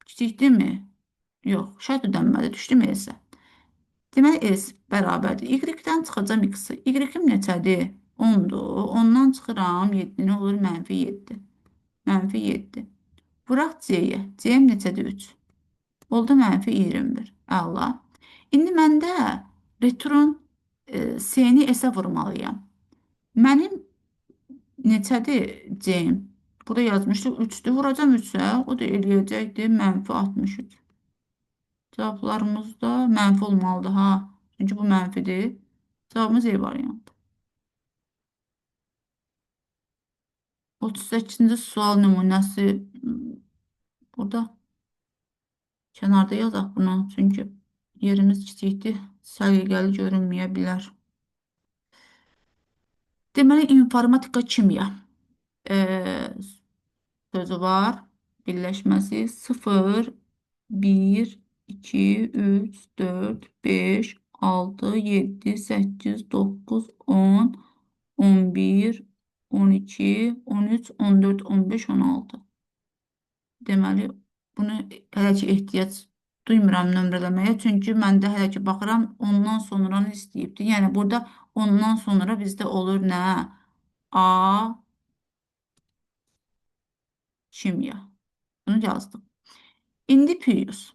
kiçikdirmi? Yox. Şərt ödənməli. Düşdümü S-ə? Deməli, S bərabərdir. Y-dən çıxacam x-i. Y-im neçədir? 10-dur. 10-dan çıxıram 7. Nə olur? Mənfi 7. Mənfi 7. Vuraq C-yə. C-im neçədir? 3. Oldu mənfi 21. Əla. İndi məndə return C-ni S-ə vurmalıyam. Mənim neçədir C-im? Burada yazmışdıq 3-dür. Vuracam 3-ə. O da eləyəcəkdir mənfi 63. Cavablarımız da mənfi olmalıdır ha. Çünki bu mənfidir. Cavabımız E variantı. 38-ci sual nümunəsi burada kənarda yazaq bunu. Çünki yerimiz kiçikdir. Səliqəli görünməyə bilər. Deməli, informatika kimya sözü var. Birləşməsi 0, 1, 2, 3, 4, 5, 6, 7, 8, 9, 10, 11, 12, 13, 14, 15, 16. Deməli, bunu hələ ki ehtiyac duymuram nömrələməyə. Çünki məndə hələ ki baxıram, ondan sonra istəyibdir. Yəni, burada ondan sonra bizdə olur nə? A, kimya. Bunu yazdım. İndi Pius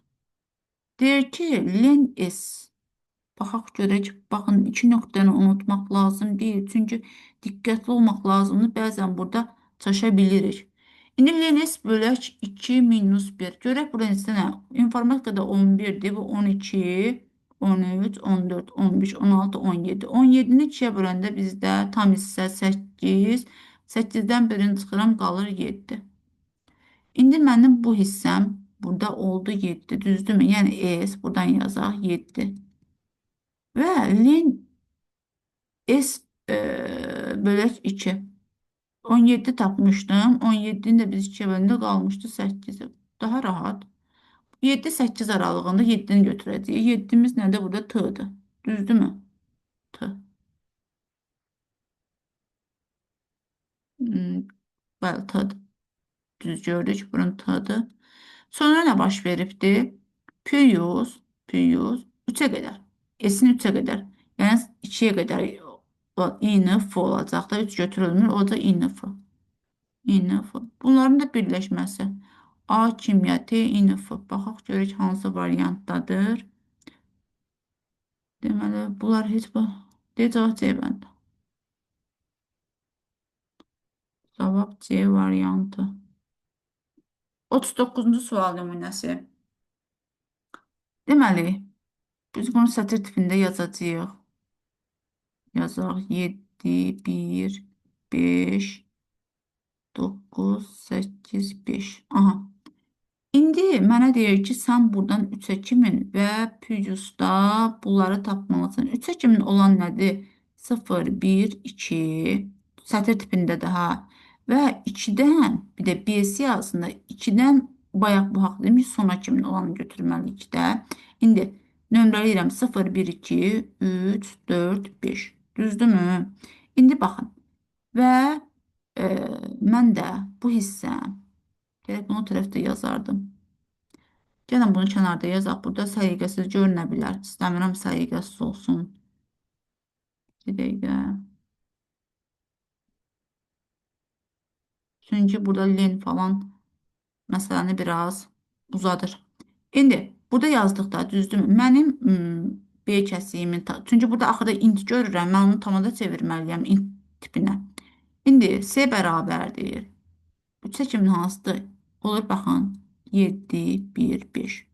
deyir ki, len S. Baxaq görək, baxın iki nöqtəni unutmaq lazım deyil. Çünki diqqətli olmaq lazımdır. Bəzən burada çaşa bilirik. İndi Lenes bölək 2 minus 1. Görək burada neçə nə? İnformatikada 11-dir. Bu 12, 13, 14, 15, 16, 17. 17-ni 2-yə böləndə bizdə tam hissə 8. 8-dən birini çıxıram, qalır 7. İndi mənim bu hissəm burada oldu 7. Düzdürmü? Yəni S buradan yazaq 7. Və len S bölək 2. 17 tapmışdım. 17'nin de biz 2'ye bölündü qalmışdı 8. Daha rahat. 7-8 aralığında 7'ni götürəcəyik. 7'miz nədir? Burada t'dır. Düzdürmü? T. Hmm, bəli, t'dır. Düz gördük. Bunun t'dır. Sonra nə baş veribdi? Piyuz 3'e qədər. S'in 3'e qədər. Yəni 2'ye qədər i-ni f olacaq da 3 götürülmür. O da i-ni f. İynə f. Bunların da birləşməsi. A kimya, T inf. Baxaq görək hansı variantdadır. Deməli, bunlar heç bu. D cavab C bəndə. Cavab C variantı. 39-cu sual nümunəsi. Deməli, biz bunu sətir tipində yazacağıq. Yazaq 7, 1, 5, 9, 8, 5. Aha. İndi mənə deyir ki, sən buradan 3-ə 2000 və Pücüsdə bunları tapmalısın. 3-ə 2000 olan nədir? 0, 1, 2, sətir tipində daha və 2-dən, bir də B siyahısında 2-dən bayaq bu haqda demiş, sona 2000 olanı götürməliyik də. İndi nömrələyirəm 0, 1, 2, 3, 4, 5. Düzdürmü? İndi baxın və mən də bu hissə gerek bunu tərəfdə yazardım. Gəlin bunu kənarda yazaq. Burada səliqəsiz görünə bilər. İstəmirəm səliqəsiz olsun. Bir dəqiqə. Çünki burada len falan məsələni biraz uzadır. İndi burada yazdıqda düzdürmü? Mənim B kəsiyimin, çünki burada axırda int görürəm. Mən onu tamada çevirməliyəm int tipinə. İndi S bərabərdir. 3-ə kimin hansıdır? Olur baxın. 7, 1, 5.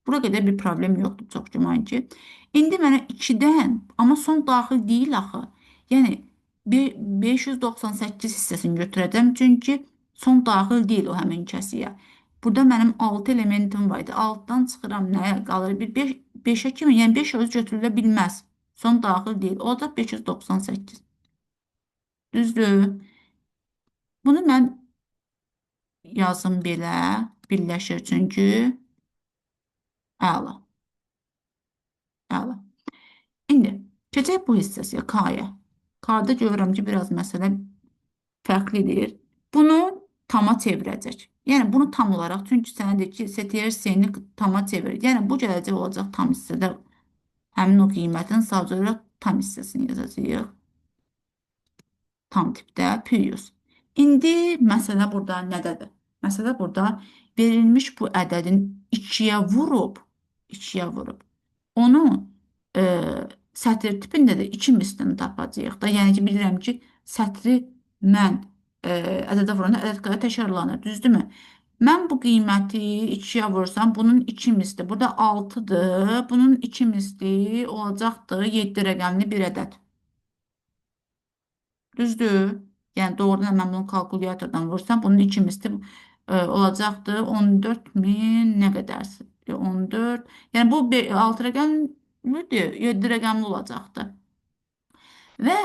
Bura qədər bir problem yoxdur, çox güman ki. İndi mənə 2-dən, amma son daxil deyil axı. Yəni 598 hissəsini götürəcəm, çünki son daxil deyil o həmin kəsiyə. Burada mənim 6 elementim var idi. 6-dan çıxıram, nəyə qalır? Bir 5-ə kimi, yəni 5 öz götürülə bilməz. Son daxil deyil. O da 598. Düzdür. Bunu mən yazım belə birləşir, çünki əla, əla. İndi keçək bu hissəsi K-ya. K-da görürəm ki, biraz məsələ fərqlidir. Bunu tama çevirəcək. Yəni bunu tam olaraq, çünki sənə deyir ki, STR seni tama çevir. Yəni bu gələcək olacaq tam hissədə həmin o qiymətin sadəcə olaraq tam hissəsini yazacağıq. Tam tipdə Piyus. İndi məsələ burada nədədir? Məsələ burada verilmiş bu ədədin 2-yə vurub, onu e, sətr tipində də 2 mislini tapacağıq da. Yəni ki, bilirəm ki, sətri mən ədədə vuranda ədəd qədər təkrarlanır, düzdürmü? Mən bu qiyməti 2-yə vursam, bunun 2 misli, burada 6-dır, bunun 2 misli olacaqdır 7 rəqəmli bir ədəd. Düzdür? Yəni doğrudan mən bunu kalkulyatordan vursam bunun iki misli olacaqdır. 14 min nə qədərsə? 14. Yəni bu 6 rəqəmlidir, 7 rəqəmli olacaqdır. Və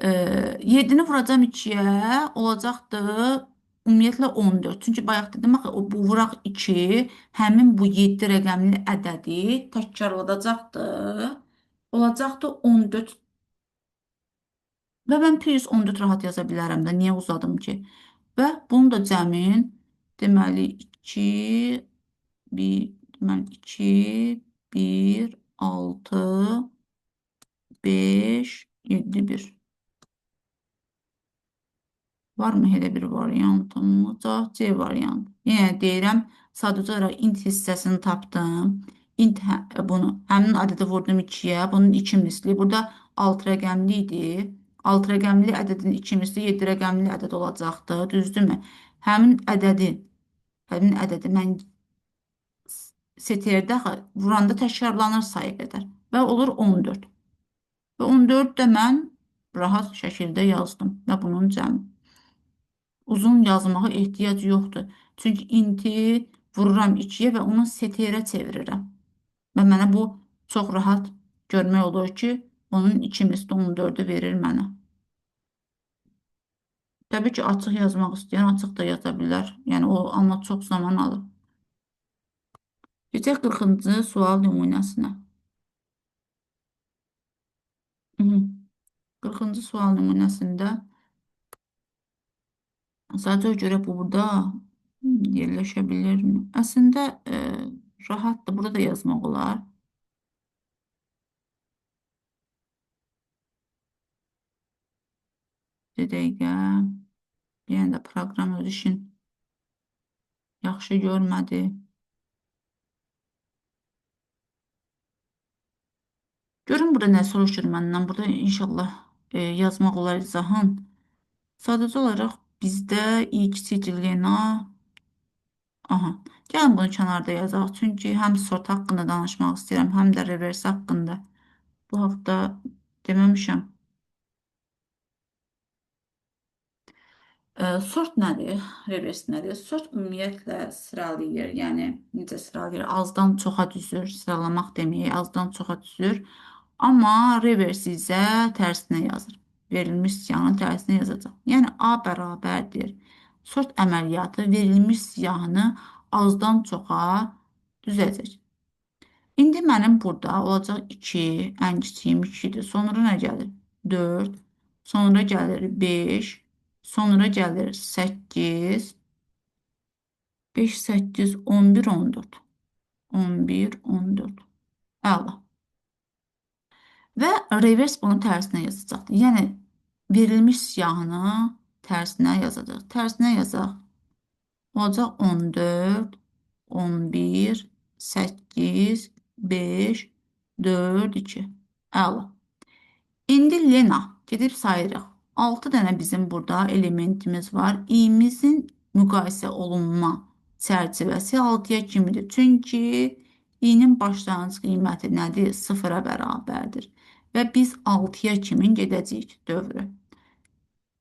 7-ni vuracam 2-yə olacaqdır ümumiyyətlə 14. Çünki bayaq dedim axı o bu vuraq 2 həmin bu 7 rəqəmli ədədi təkrarladacaqdır. Olacaqdır 14. Və mən +14 rahat yaza bilərəm də. Niyə uzadım ki? Və bunu da cəmin deməli 2 deməli 2 1 6 5 7 1. Varmı elə bir variantım? Cavab C variantı. Yenə deyirəm, sadəcə olaraq int hissəsini tapdım. Bunu həmin ədədi vurdum 2-yə. Bunun 2 misli. Burada 6 rəqəmli idi. 6 rəqəmli ədədin 2 misli 7 rəqəmli ədəd olacaqdı. Düzdürmü? Həmin ədədi, həmin ədədi mən setirdə vuranda təkrarlanır sayı qədər və olur 14. Və 14 də mən rahat şəkildə yazdım və bunun cəmi. Uzun yazmağa ehtiyac yoxdur. Çünki inti vururam 2-yə və onu seterə çevirirəm. Və mənə bu çox rahat görmək olur ki, onun 2 misli 14-ü verir mənə. Təbii ki, açıq yazmaq istəyən açıq da yaza bilər. Yəni o amma çox zaman alır. Keçək 40-cı sual nümunəsinə. 40-cı sual nümunəsində sadəcə görə burada yerləşə bilirmi? Əslində rahatdır. Burada da yazmaq olar. Bir dəqiqə. Yəni də proqram öz işin yaxşı görmədi. Görün burada nə soruşur məndən. Burada inşallah yazmaq olar izahın. Sadəcə olaraq bizdə i2 Lena. Aha. Gəlin bunu kənarda yazaq. Çünki həm sort haqqında danışmaq istəyirəm, həm də reverse haqqında. Bu haqda deməmişəm. Sort nədir? Reverse nədir? Sort ümumiyyətlə sıralayır. Yəni necə sıralayır? Azdan çoxa düzür. Sıralamaq demək, azdan çoxa düzür. Amma reverse isə tərsinə yazır. Verilmiş siyahının tərsinə yazacaq. Yəni A bərabərdir. Sort əməliyyatı verilmiş siyahını azdan çoxa düzəcək. İndi mənim burada olacaq 2, ən kiçiyim 2-dir. Sonra nə gəlir? 4, sonra gəlir 5, sonra gəlir 8, 5, 8, 11, 14. 11, 14. Əla. Və reverse bunu tərsinə yazacaqdır. Yəni verilmiş siyahını tərsinə yazacaq. Tərsinə yazaq. Olacaq 14, 11, 8, 5, 4, 2. Əla. İndi Lena gedib sayırıq. 6 dənə bizim burada elementimiz var. İ'mizin müqayisə olunma çərçivəsi 6-ya kimidir. Çünki i'nin başlanğıc qiyməti nədir? 0-a bərabərdir. Və biz 6-ya kimin gedəcəyik dövrü.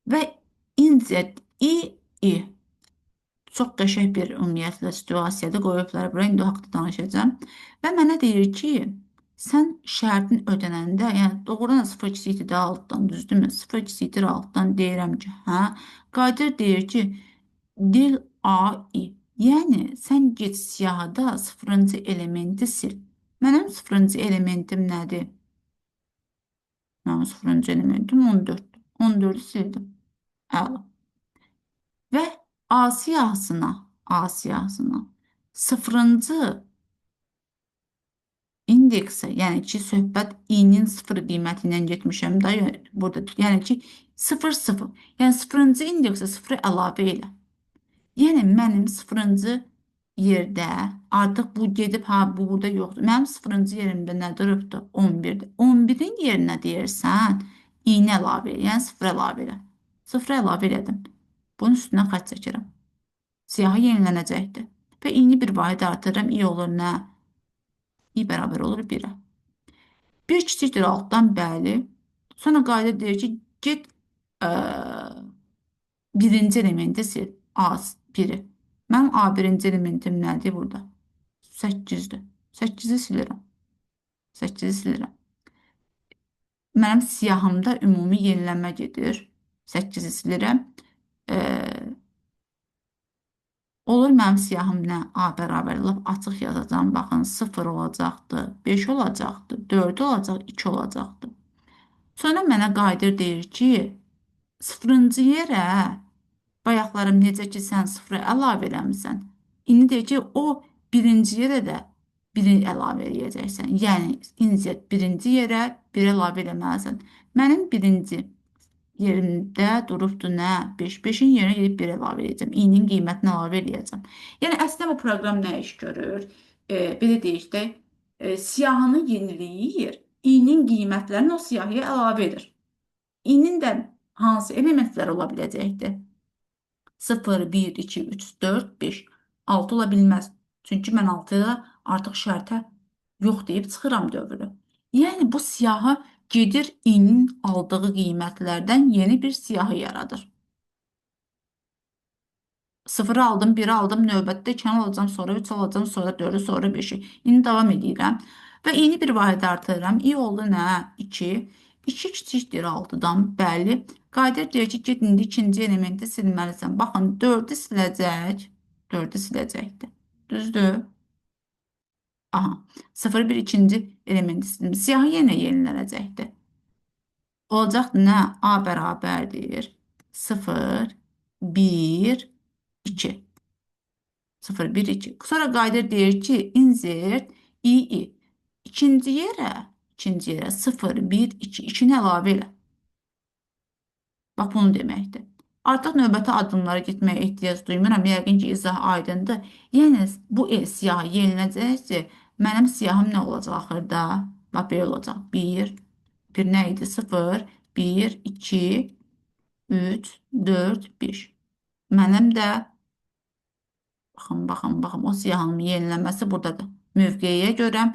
Və incə i. Çox qəşəng bir ümumiyyətlə situasiyada qoyublar bura. İndi o haqda danışacağım. Və mənə deyir ki, sən şərtin ödənəndə, yəni doğrudan 0,2-dir altdan, düzdürmü? 0,2-dir altdan deyirəm ki, hə? Qadir deyir ki, dil AI. Yəni sən get siyahıda 0-cı elementi sil. Mənim 0-cı elementim nədir? Mənim 0-cı elementim 14-dür. 14-ü sildim. Əla. Və A siyahısına 0-cı indeksə, yəni ki, söhbət i'nin 0 qiyməti ilə getmişəm da, burada, yəni ki, 0, 0. Yəni 0-cı indeksə 0-ı əlavə elə. Yəni mənim 0-cı yerdə artıq bu gedib, ha, bu burada yoxdur. Mənim 0-cı yerimdə nə durubdur? 11-dir. 11-in yerinə deyirsən, i'ni əlavə elə, yəni 0 əlavə elə. 0 əlavə elədim. Bunun üstünə xətt çəkirəm. Siyahı yenilənəcəkdir. Və i'ni bir vahid artırıram. i olur nə? i bərabər olur 1-ə. 1 kiçikdir altdan, bəli. Sonra qayda deyir ki, get birinci elementi sil. A1-i. Mənim A1-ci elementim nədir burada? 8-dir. 8-i silirəm. 8-i silirəm. Mənim siyahımda ümumi yenilənmə gedir. 8-i silirəm. Olur mənim siyahım nə? A bərabər. Lap açıq yazacağım. Baxın 0 olacaqdır. 5 olacaqdır. 4 olacaq. 2 olacaqdır. Sonra mənə qayıdır deyir ki, 0-cı yerə bayaqlarım necə ki sən 0-ı əlavə eləmirsən. İndi deyir ki, o birinci yerə də 1-i əlavə eləyəcəksən. Yəni, incə birinci yerə 1 əlavə eləməlisən. Mənim birinci yerində durubdur nə? 5. 5-in yerinə gedib 1 əlavə edəcəm. İ'nin qiymətini əlavə edəcəm. Yəni əslində bu proqram nə iş görür? Belə deyək də, siyahını yeniləyir, i'nin qiymətlərini o siyahıya əlavə edir. İ'nin də hansı elementlər ola biləcəkdir? 0, 1, 2, 3, 4, 5, 6 ola bilməz. Çünki mən 6-ya artıq şərtə yox deyib çıxıram dövrü. Yəni bu siyahı gedir i'nin aldığı qiymətlərdən yeni bir siyahı yaradır. 0-ı aldım, 1-i aldım, növbətdə 2 alacağım, sonra 3 alacağım, sonra 4-ü, sonra 5-i. İndi davam edirəm və i'ni bir vahid artırıram. i oldu nə? 2. 2 kiçikdir 6-dan. Bəli. Qayda deyir ki, get indi ikinci elementi silməlisən. Baxın, 4-ü siləcək. 4-ü siləcəkdir. Düzdür? Aha. 0, 1 ikinci elementi sildim. Siyahı yenə yenilənəcəkdir. Olacaq nə? A bərabərdir. 0, 1, 2. 0, 1, 2. Sonra qayda deyir ki, insert i. İkinci yerə 0, 1, 2. 2-ni əlavə elə. Bax bunu deməkdir. Artıq növbəti addımlara getməyə ehtiyac duymuram. Yəqin ki, izah aydındır. Yəni, bu siyahı yenilənəcəksə, mənim siyahım nə olacaq axırda? Bax, belə olacaq. 1, 1 nə idi? 0, 1, 2, 3, 4, 5. Mənim də baxın, o siyahının yenilənməsi buradadır. Mövqeyə görə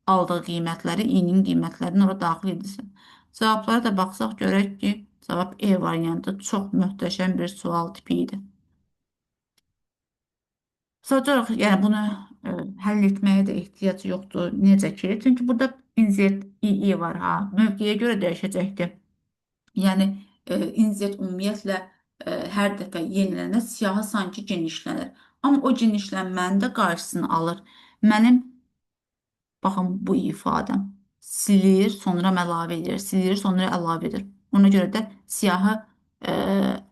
aldığı qiymətləri, i'nin qiymətlərini ora daxil edilsin. Cavablara da baxsaq görək ki, cavab E variantı çox möhtəşəm bir sual tipi idi. Sadəcə olaraq, yəni bunu həll etməyə də ehtiyac yoxdur. Necə ki? Çünki burada insert i var ha. Mövqeyə görə dəyişəcəkdir. Yəni insert ümumiyyətlə hər dəfə yenilənə siyahı sanki genişlənir. Amma o genişlənmənin də qarşısını alır. Mənim, baxın, bu ifadəm. Silir, sonra əlavə edir. Silir, sonra əlavə edir. Ona görə də siyahı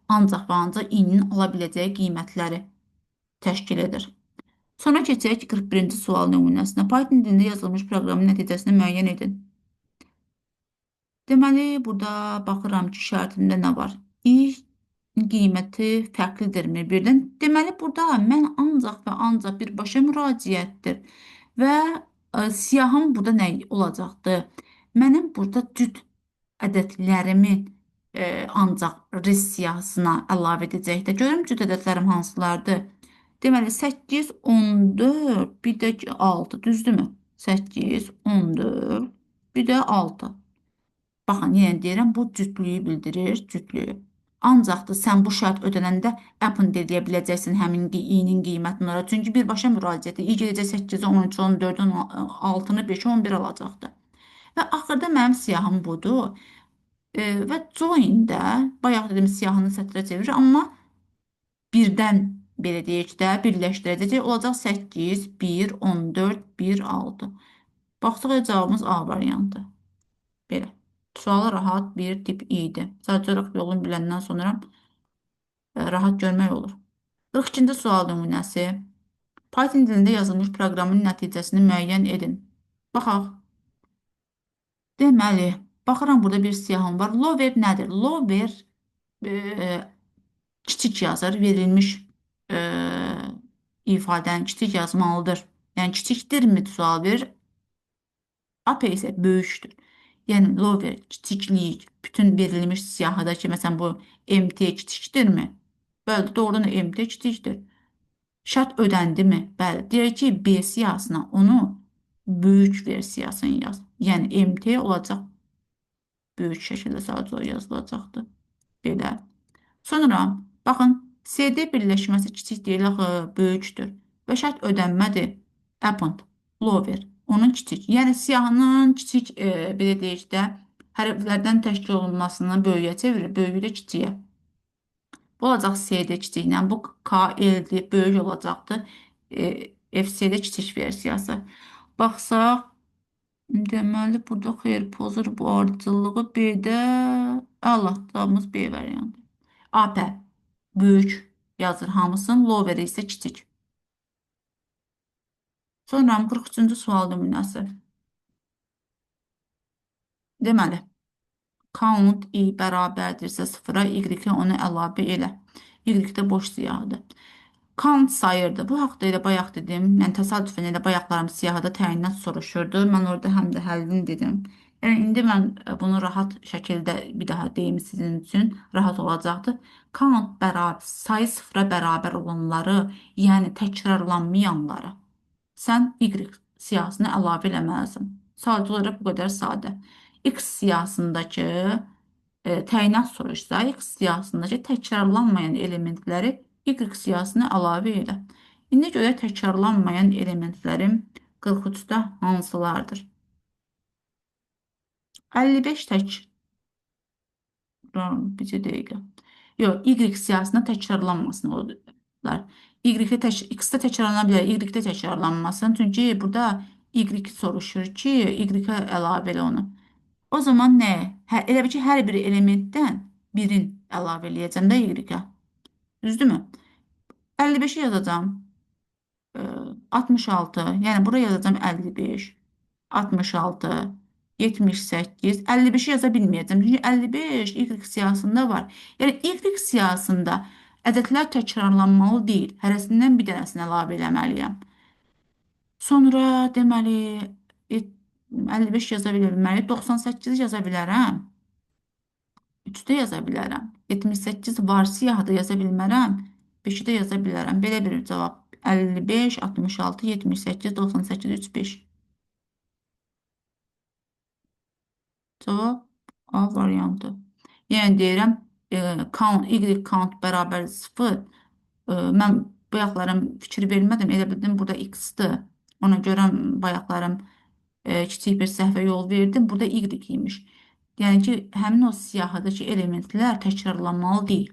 ancaq və ancaq i'nin ala biləcəyi qiymətləri təşkil edir. Sonra keçək 41-ci sual nümunəsinə. Python dilində yazılmış proqramın nəticəsini müəyyən edin. Deməli, burada baxıram ki, şərtimdə nə var? İ qiyməti fərqlidirmi birdən? Deməli, burada mən ancaq və ancaq birbaşa müraciətdir və siyahım burada nə olacaqdır? Mənim burada cüt ədədlərimin ancaq res siyahısına əlavə edəcəkdir. Görüm cüt ədədlərim hansılardır? Deməli, 8, 14, bir də 6, düzdürmü? 8, 14, bir də 6. Baxın, yenə deyirəm, bu cütlüyü bildirir, cütlüyü. Ancaq da sən bu şərt ödənəndə append edə biləcəksin həmin i'nin qiymətini ora. Çünki birbaşa müraciəti i gedəcək 8-i, 13-ü, 14-ü, 6-nı, 5-i, 11 alacaqdır. Və axırda mənim siyahım budur. Və join-də, bayaq dedim siyahını sətrə çevirir, amma birdən belə deyək də birləşdirəcək. Olacaq 8, 1, 14, 1, 6. Baxsaq cavabımız A variantı. Belə. Sualı rahat bir tip idi. Sadəcə olaraq yolunu biləndən sonra rahat görmək olur. 42-ci sual nümunəsi. Python dilində yazılmış proqramın nəticəsini müəyyən edin. Baxaq. Deməli, baxıram burada bir siyahım var. Lower nədir? Lower kiçik yazır. Verilmiş e, ifadəni kiçik yazmalıdır. Yəni kiçikdirmi sual verir. AP isə böyükdür. Yəni lower kiçiklik bütün verilmiş siyahıda ki, məsələn bu MT kiçikdirmi? Bəli, doğrudan MT kiçikdir. Şərt ödəndimi? Bəli. Deyək ki, B siyahısına onu böyük versiyasını yaz. Yəni MT olacaq böyük şəkildə sadəcə yazılacaqdır. Belə. Sonra baxın, CD birləşməsi kiçik deyil, axı böyükdür. Və şərt ödənmədir. Append, lower. Onun kiçik. Yəni siyahının kiçik, belə deyək də, hərflərdən təşkil olunmasını böyüyə çevirir, böyüyü də kiçiyə. Bu olacaq CD kiçiklə, bu KL-dir, böyük olacaqdır. FC'də kiçik versiyası. Baxsaq, deməli, burada xeyr pozur bu ardıcıllığı B-də Allah'tamız B variantı. AP, böyük yazır hamısın, lower isə kiçik. Sonra 43-cü sual nümunəsi. Deməli, Count i bərabərdirsə sıfıra, y-i onu əlavə elə. Y də boş siyahıdır. Count sayırdı. Bu haqda elə bayaq dedim. Mən təsadüfən elə bayaqlarım siyahıda təyinat soruşurdu. Mən orada həm də həllini dedim. Yəni indi mən bunu rahat şəkildə bir daha deyim sizin üçün. Rahat olacaqdır. Count bərabər, sayı sıfıra bərabər olanları, yəni təkrarlanmayanları sən Y siyahısına əlavə eləməlisən. Sadəcə olaraq bu qədər sadə. X siyahısındakı təyinat soruşsa, X siyahısındakı təkrarlanmayan elementləri Y siyahısına əlavə elə. İndi görə təkrarlanmayan elementlərim 43-də hansılardır? 55 bir dəqiqə. Yox, Y siyahısında təkrarlanmasın olar. X-də təkrarlana bilər, Y-də təkrarlanmasın. Çünki burada Y soruşur ki, Y-ə əlavə elə onu. O zaman nə? Elə bil ki, hər bir elementdən birin əlavə eləyəcəm də Y-ə. Düzdürmü? 55-i yazacağım. 66, yəni buraya yazacağım 55, 66, 78, 55-i yaza bilməyəcəm. Çünki 55 Y siyahısında var. Yəni Y siyahısında ədədlər təkrarlanmalı deyil. Hərəsindən bir dənəsini əlavə eləməliyəm. Sonra deməli 55 yaza bilməli, 98-i yaza bilərəm. 3-də yaza bilərəm. 78 var siyahıda yaza bilmərəm. 5-i də yaza bilərəm. Belə bir cavab. 55, 66, 78, 98, 35. Cavab A variantı. Yəni deyirəm, Y count bərabər 0. Mən bayaqlarım fikir vermədim. Elə bildim burada X-dir. Ona görə bayaqlarım kiçik bir səhvə yol verdim. Burada Y imiş. Yəni ki, həmin o siyahıdakı elementlər təkrarlanmalı deyil.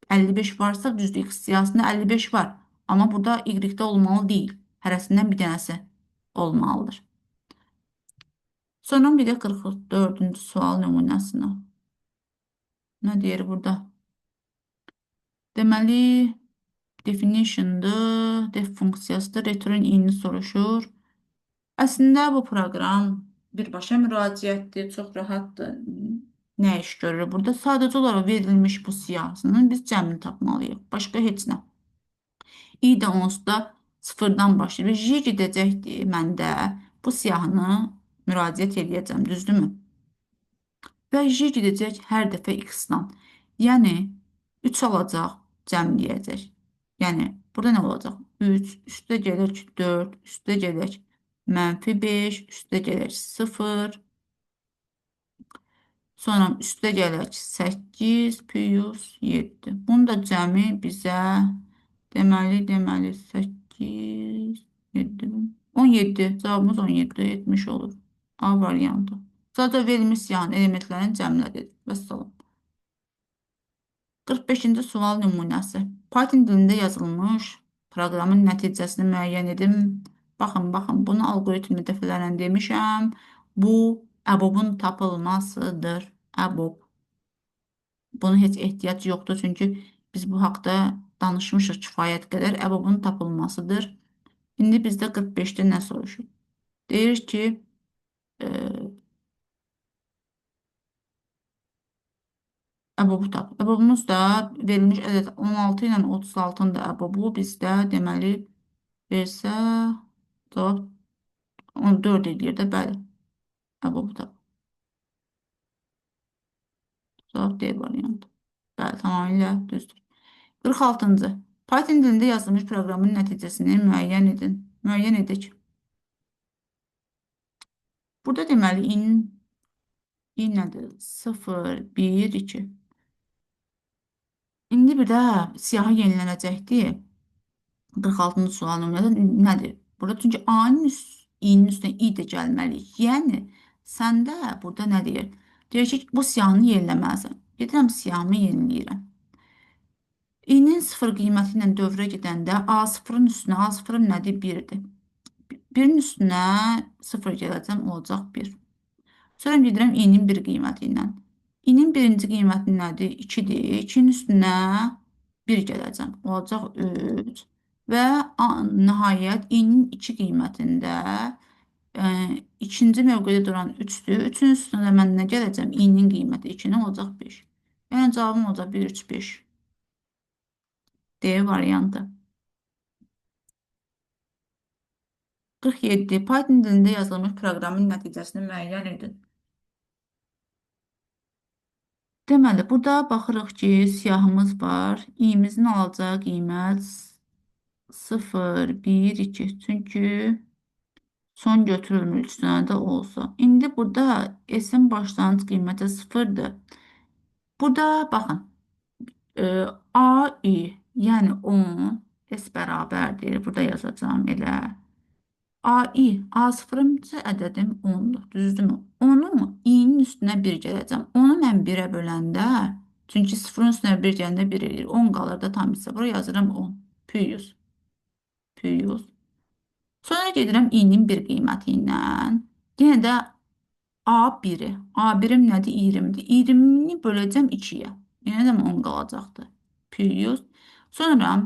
55 varsa düzdür, X siyahısında 55 var. Amma burada Y-də olmalı deyil. Hərəsindən bir dənəsi olmalıdır. Sonra bir də 44-cü sual nümunəsinə. Nə deyir burada? Deməli, definition'dır, def funksiyasıdır, return in soruşur. Əslində bu proqram birbaşa müraciətdir, çox rahatdır. Nə iş görür burada? Sadəcə olaraq verilmiş bu siyahısının biz cəmini tapmalıyıq. Başqa heç nə. İ də onsuz da sıfırdan başlayır. J gedəcəkdir məndə. Bu siyahını müraciət edəcəm, düzdürmü? Və J gedəcək hər dəfə X-dan. Yəni 3 alacaq, cəmləyəcək. Yəni burada nə olacaq? 3, üstə gələk 4, üstə gələk -5, üstə gələk 0. Sonra üstə gələk 8 plus 7. Bunun da cəmi bizə deməli 8, 7, 17. Cavabımız 17, 70 olur. A variantı. Sadəcə verilmiş siyahının elementlərini cəmlədir. Vəssalam. 45-ci sual nümunəsi. Python dilində yazılmış proqramın nəticəsini müəyyən edin. Baxın, bunu alqoritmdə dəfələrlə demişəm. Bu, əbobun tapılmasıdır. Əbob. Buna heç ehtiyac yoxdur, çünki biz bu haqda danışmışıq kifayət qədər. Əbobun tapılmasıdır. İndi bizdə 45-də nə soruşur? Deyir ki, əbobu tap. Əbobumuz da verilmiş ədəd 16 ilə 36-nın da əbobu bizdə deməli versə cavab 14 edir də, bəli. Əbobu tap. Cavab D variantı. Bəli, tamamilə düzdür. 46-cı. Python dilində yazılmış proqramın nəticəsini müəyyən edin. Müəyyən edək. Burada deməli in nədir? 0, 1, 2. İndi bir də siyahı yenilənəcəkdir. 46-cı sual nömrədə nədir? Burada çünki i-nin üstünə i də gəlməli. Yəni, səndə burada nə deyir? Deyir ki, bu siyahını yeniləməlisən. Gedirəm, siyahımı yeniləyirəm. I-nin 0 qiyməti ilə dövrə gedəndə A0-ın üstünə, A0-ın nədir? 1-dir. 1-in üstünə 0 gələcəm, olacaq 1. Sonra gedirəm i-nin 1 qiyməti ilə. I-nin birinci qiyməti nədir? 2-dir. 2-nin üstünə 1 gələcəm, olacaq 3. Və nəhayət i-nin 2 qiymətində İkinci mövqedə duran 3'dür. 3'ün üstünə də mən nə gələcəm? İ'nin qiyməti 2 nə olacaq? 5. Yəni cavabım olacaq 1, 3, 5. D variantı. 47. Python dilində yazılmış proqramın nəticəsini müəyyən edin. Deməli, burada baxırıq ki, siyahımız var. İ'mizin alacağı qiymət 0, 1, 2. Çünki son götürülmür 3 dənə də olsa. İndi burada s'in başlanğıc qiyməti 0'dır. Burada baxın. AI, yəni 10 s bərabərdir. Burada yazacağım elə. AI, A0-cı ədədim 10'dur. Düzdürmü? Onu i'nin üstünə 1 gələcəm. Onu mən 1'ə böləndə, çünki 0'ın üstünə 1 gələndə 1 eləyir. 10 qalır da tam hissə. Buraya yazıram 10. Püyüz. Püyüz. Sonra gedirəm i'nin bir qiyməti ilə. Yenə də A1'i. A1'im nədir? 20'dir. 20'ni böləcəm 2'yə. Yenə də 10 qalacaqdır. Püyüz. Sonra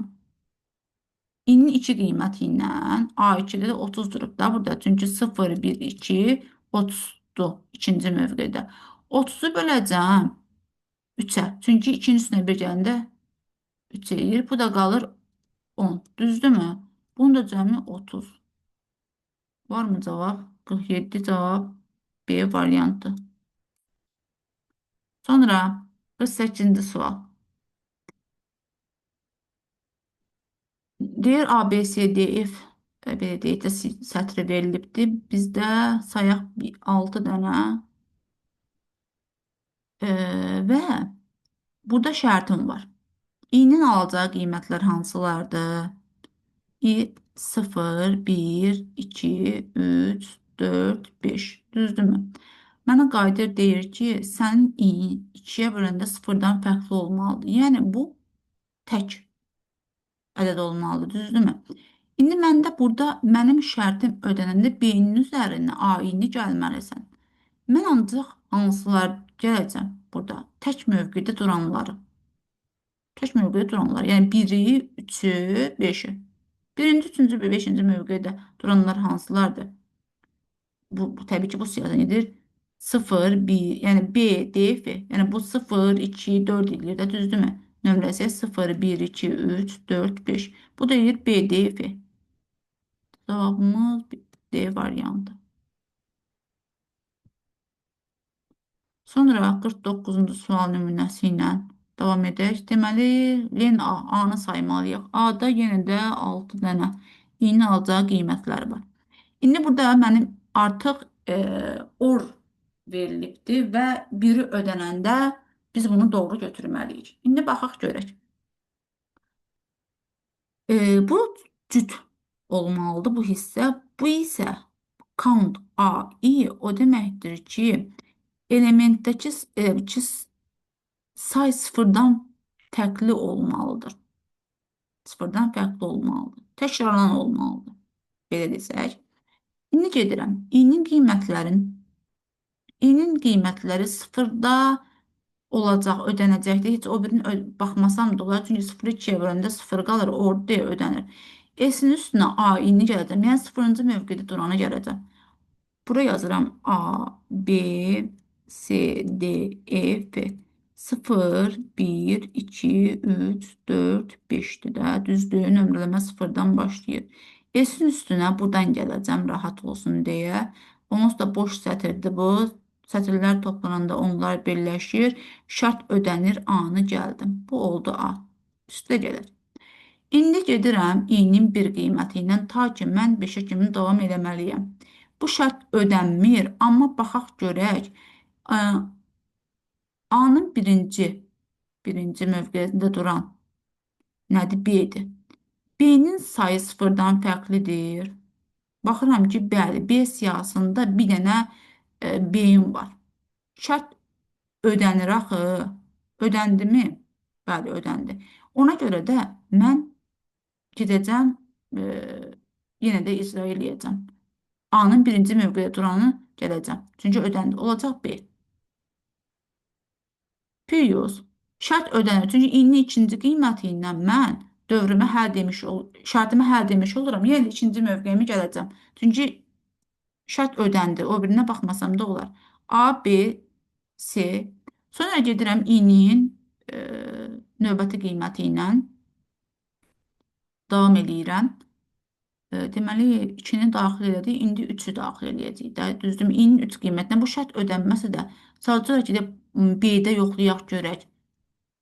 i'nin 2 qiyməti ilə A2'də də 30 durub da burada. Çünki 0, 1, 2, 30'dur ikinci mövqedə. 30'u böləcəm 3'ə. Çünki 2'nin üstünə 1 gələndə 3 eləyir. Bu da qalır 10. Düzdürmü? Bunun da cəmi 30. Var mı cavab? 47 cavab B variantı. Sonra 48-ci sual. Deyir A, B, C, D, F belə deyək də sətri verilibdir. Bizdə sayaq 6 dənə və burada şərtim var. İ'nin alacağı qiymətlər hansılardır? İ 0, 1, 2, 3, 4, 5. Düzdürmü? Mənə qayıdır deyir ki, sənin i'in 2'yə böləndə 0'dan fərqli olmalıdır. Yəni bu tək ədəd olmalıdır. Düzdürmü? İndi məndə burada mənim şərtim ödənəndə B-nin üzərinə A-ni gəlməlisən. Mən ancaq hansılar gələcəm burada? Tək mövqedə duranları. Tək mövqedə duranlar. Yəni 1'i, 3'ü, 5'i. Birinci, üçüncü və 5-ci mövqedə duranlar hansılardır? Bu təbii ki, bu siyahı nedir? 0, 1, yəni B, D, F. Yəni bu 0, 2, 4 eləyir də, düzdürmü? Nömrəsi 0, 1, 2, 3, 4, 5. Bu da eləyir B, D, F. Cavabımız D variantı. Sonra 49-cu sual nümunəsi ilə davam edək. Deməli, len A, A-nı saymalıyıq. A-da yenə də 6 dənə i'nin alacağı qiymətlər var. İndi burada mənim artıq or verilibdir və biri ödənəndə biz bunu doğru götürməliyik. İndi baxaq görək. Bu cüt olmalıdır bu hissə. Bu isə count AI o deməkdir ki, elementdəki say sıfırdan fərqli olmalıdır. Sıfırdan fərqli olmalıdır. Təkrarlanan olmalıdır. Belə desək. İndi gedirəm. İ'nin qiymətləri sıfırda olacaq, ödənəcəkdir. Heç o birini baxmasam da olar. Çünki 0-ı 2'yə böləndə 0 qalır. Orada deyə ödənir. S'in üstünə A-ni gələcəm. Yəni 0-cı mövqedə duranı gələcəm. Bura yazıram A, B, C, D, E, F. 0, 1, 2, 3, 4, 5'dir də. Düzdür, nömrələmə 0-dan başlayır. S-in üstünə buradan gələcəm, rahat olsun deyə. Onsuz da boş sətirdir bu. Sətirlər toplananda onlar birləşir. Şart ödənir, A-nı gəldim. Bu oldu A. Üstə gəlir. İndi gedirəm i'nin bir qiyməti ilə ta ki mən 5'ə kimi davam eləməliyəm. Bu şərt ödənmir, amma baxaq görək. A-nın birinci mövqedə duran nədir? B-dir. B-nin sayı sıfırdan fərqlidir. Baxıram ki, bəli, B siyahısında bir dənə B-im var. Şərt ödənir axı. Ödəndimi? Bəli, ödəndi. Ona görə də mən gedəcəm, yenə də icra eləyəcəm. A-nın birinci mövqedə duranı gələcəm. Çünki ödəndi. Olacaq B. Period. Şərt ödənir. Çünki i'nin ikinci qiyməti ilə mən şərtimi həll demiş oluram. Yəni ikinci mövqeyimi gələcəm. Çünki Şərt ödəndi. O birinə baxmasam da olar. A, B, C. Sonra gedirəm i-nin e, növbəti qiyməti ilə davam eləyirəm. Deməli 2-ni daxil elədik, indi 3-ü daxil eləyəcəyik də. Düzdür, i-nin 3 qiymətinə bu şərt ödənməsə də sadəcə olaraq gedib B-də yoxlayaq görək.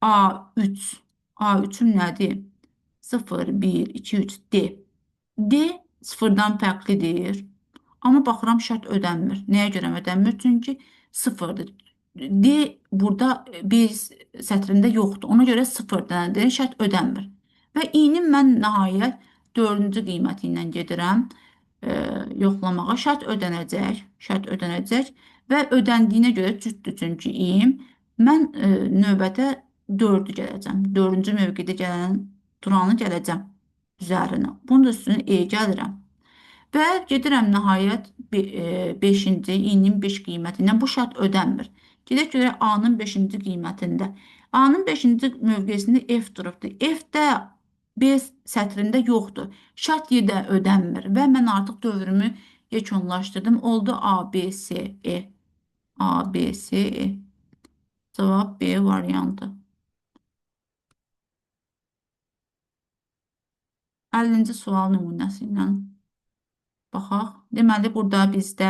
A3. A3-üm nədir? 0, 1, 2, 3, D. D sıfırdan fərqlidir. Amma baxıram şərt ödənmir. Nəyə görə ödənmir? Çünki sıfırdır. D burada bir sətrində yoxdur. Ona görə sıfır dənədir. Şərt ödənmir. Və i-nin mən nəhayət dördüncü qiyməti ilə gedirəm yoxlamağa. Şərt ödənəcək. Şərt ödənəcək və ödəndiyinə görə cütdür çünki i-im. Mən növbətə 4-ü gələcəm. Dördüncü mövqedə gələn duranı gələcəm üzərinə. Bunun da üstünə E gəlirəm. Və gedirəm nəhayət 5-ci, i-nin 5 qiymətindən bu şərt ödənmir. Gedək görək A-nın 5-ci qiymətində. A-nın 5-ci mövqesində F durubdur. F-də B sətrində yoxdur. Şərt Y-də ödənmir və mən artıq dövrümü yekunlaşdırdım. Oldu A, B, C, E. A, B, C, E. Cavab B variantı. 50-ci sual nümunəsi ilə baxaq. Deməli, burada bizdə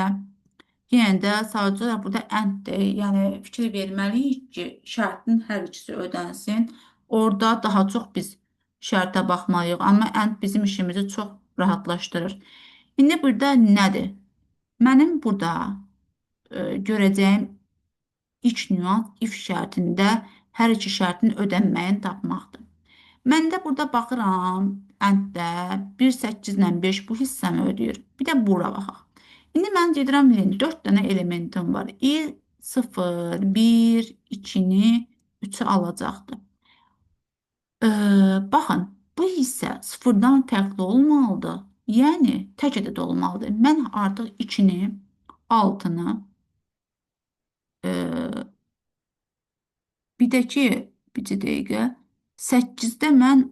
yenə də sadəcə olaraq burada ənddir. Yəni fikir verməliyik ki, şərtin hər ikisi ödənsin. Orada daha çox biz şərtə baxmalıyıq. Amma ənd bizim işimizi çox rahatlaşdırır. İndi burada nədir? Mənim burada görəcəyim ilk nüans if şərtində hər iki şərtin ödənməyini tapmaqdır. Mən də burada baxıram, ənddə 1,8 ilə 5 bu hissəmi ödəyir. Bir də bura baxaq. İndi mən gedirəm, 4 dənə elementim var. I 0, 1, 2-ni 3-ü alacaqdır. Baxın, bu hissə sıfırdan fərqli olmalıdır. Yəni, tək ədəd olmalıdır. Mən artıq 2-ni, 6-nı, bir də ki, bir dəqiqə, 8-də mən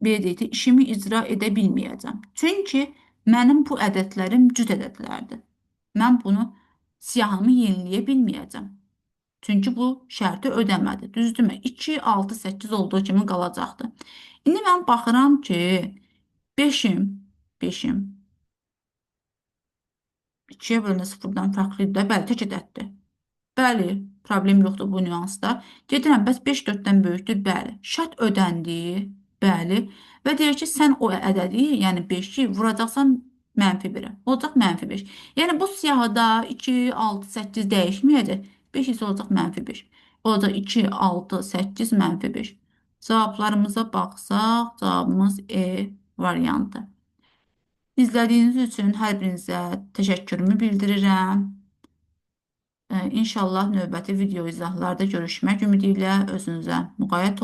belə deyək də, işimi icra edə bilməyəcəm. Çünki mənim bu ədədlərim cüt ədədlərdir. Mən bunu siyahımı yeniləyə bilməyəcəm. Çünki bu şərti ödəmədi. Düzdürmü? 2, 6, 8 olduğu kimi qalacaqdır. İndi mən baxıram ki, 5-im, 5-im 2-yə bölünə 0-dan fərqlidir də, bəli, tək ədəddir. Bəli, problem yoxdur bu nüansda. Gedirəm, bəs 5 4-dən böyükdür? Bəli. Şərt ödəndi? Bəli. Və deyir ki, sən o ədədi, yəni 5-i vuracaqsan -1-ə. Olacaq -5. Yəni bu siyahıda 2, 6, 8 dəyişməyəcək. 5 isə olacaq -5. Olacaq 2, 6, 8, -5. Cavablarımıza baxsaq, cavabımız E variantı. İzlədiyiniz üçün hər birinizə təşəkkürümü bildirirəm. İnşallah növbəti video izahlarda görüşmək ümidi ilə özünüzə müğayət olun.